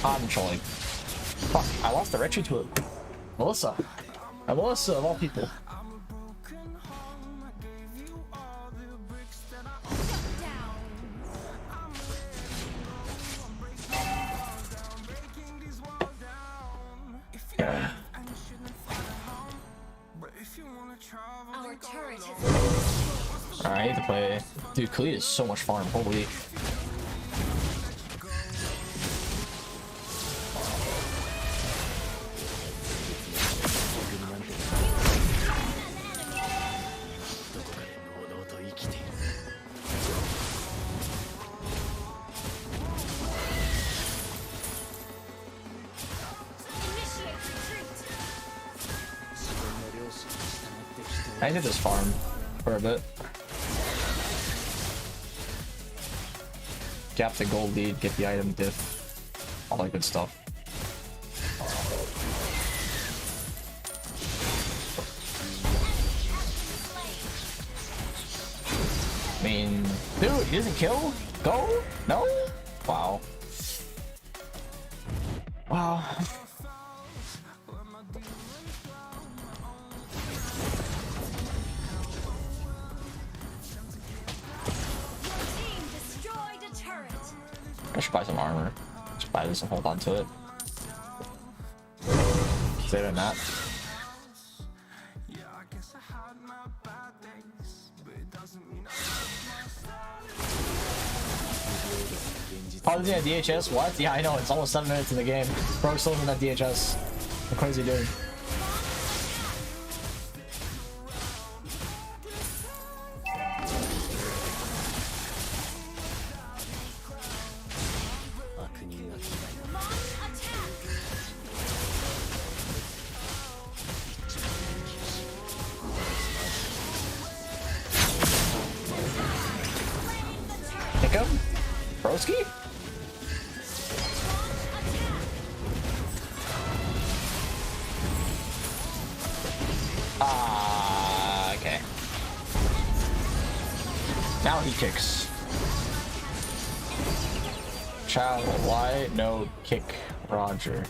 I'm trolling. Fuck, I lost the retry to it. Melissa. Melissa, of all people. Alright, I need to play. Dude, Khalid is so much farm. Holy. I need to just farm for a bit. Gap the gold lead, get the item diff, all that good stuff. I mean, dude, he doesn't kill? Go? No? Wow. Wow. I should buy some armor. Just buy this and hold on to it. Better than that. Pausing at DHS? What? Yeah, I know. It's almost 7 minutes in the game. Bro, still in that DHS. What crazy dude. Broski? Okay. Now he kicks. Child, why no kick Roger?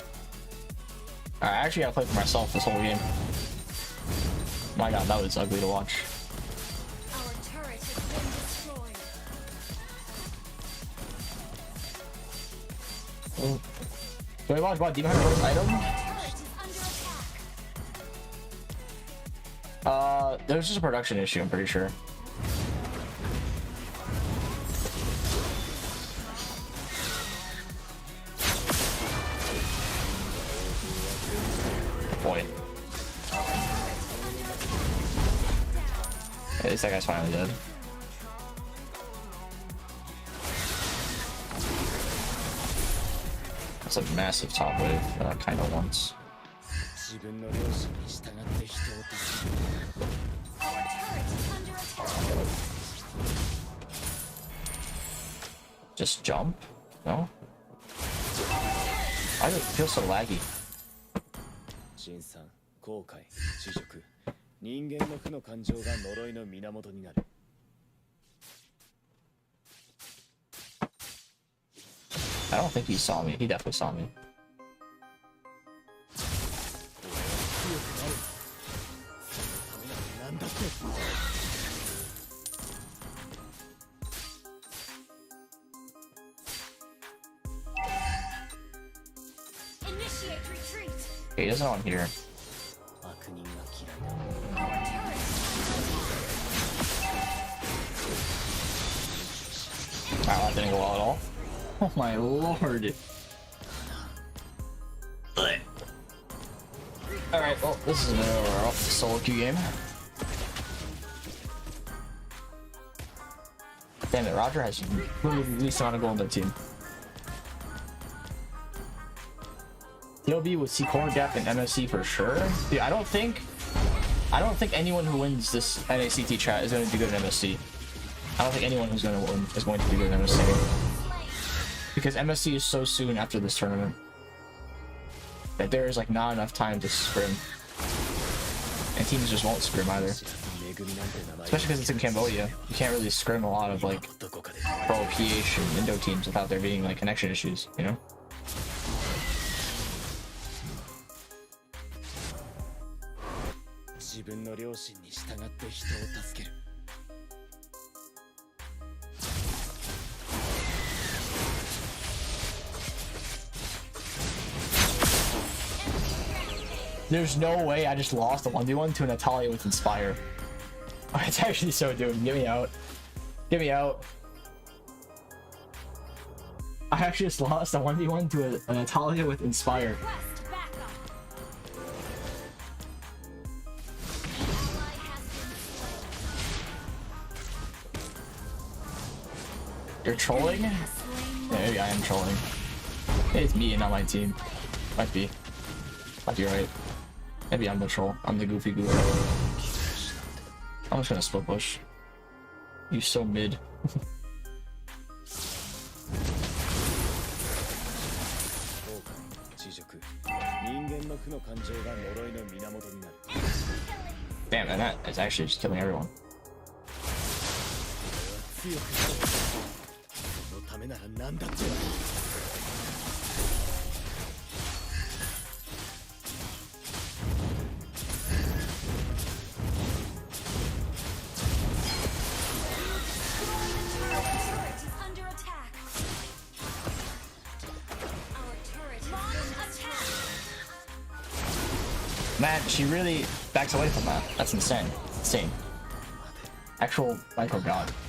I actually gotta play for myself this whole game. My god, that was ugly to watch. Do I watch about Demon Hunter first item? There's just a production issue, I'm pretty sure. Boy. At least that guy's finally dead. That's a massive top wave that I kind of wants. Just jump? No? Why does it feel so laggy? I don't think he saw me. He definitely saw me. Initiate retreat. Okay, he doesn't want here. Wow, that didn't go well at all. Oh my lord. Alright, well, this is another solo queue game. Damn it, Roger has literally the least amount of goal on their team. TOB with C Core Gap and MSC for sure. Dude, I don't think anyone who wins this NACT chat is going to do good in MSC. I don't think anyone who's going to win is going to do good in MSC. Because MSC is so soon after this tournament that there is like not enough time to scrim. And teams just won't scrim either. Especially because it's in Cambodia. You can't really scrim a lot of like pro PH and Indo teams without there being like connection issues, you know? There's no way I just lost a 1v1 to an Natalia with Inspire. It's actually so doomed. Get me out. Get me out. I actually just lost a 1v1 to a Natalia with Inspire. You're trolling? Yeah, maybe I am trolling. Maybe it's me and not my team. Might be. Might be right. Maybe I'm the troll. I'm the goofy guru. I'm just gonna split push. You so mid. Damn, and that is actually just killing everyone. Man, she really backs away from that. That's insane. Insane. Actual micro god.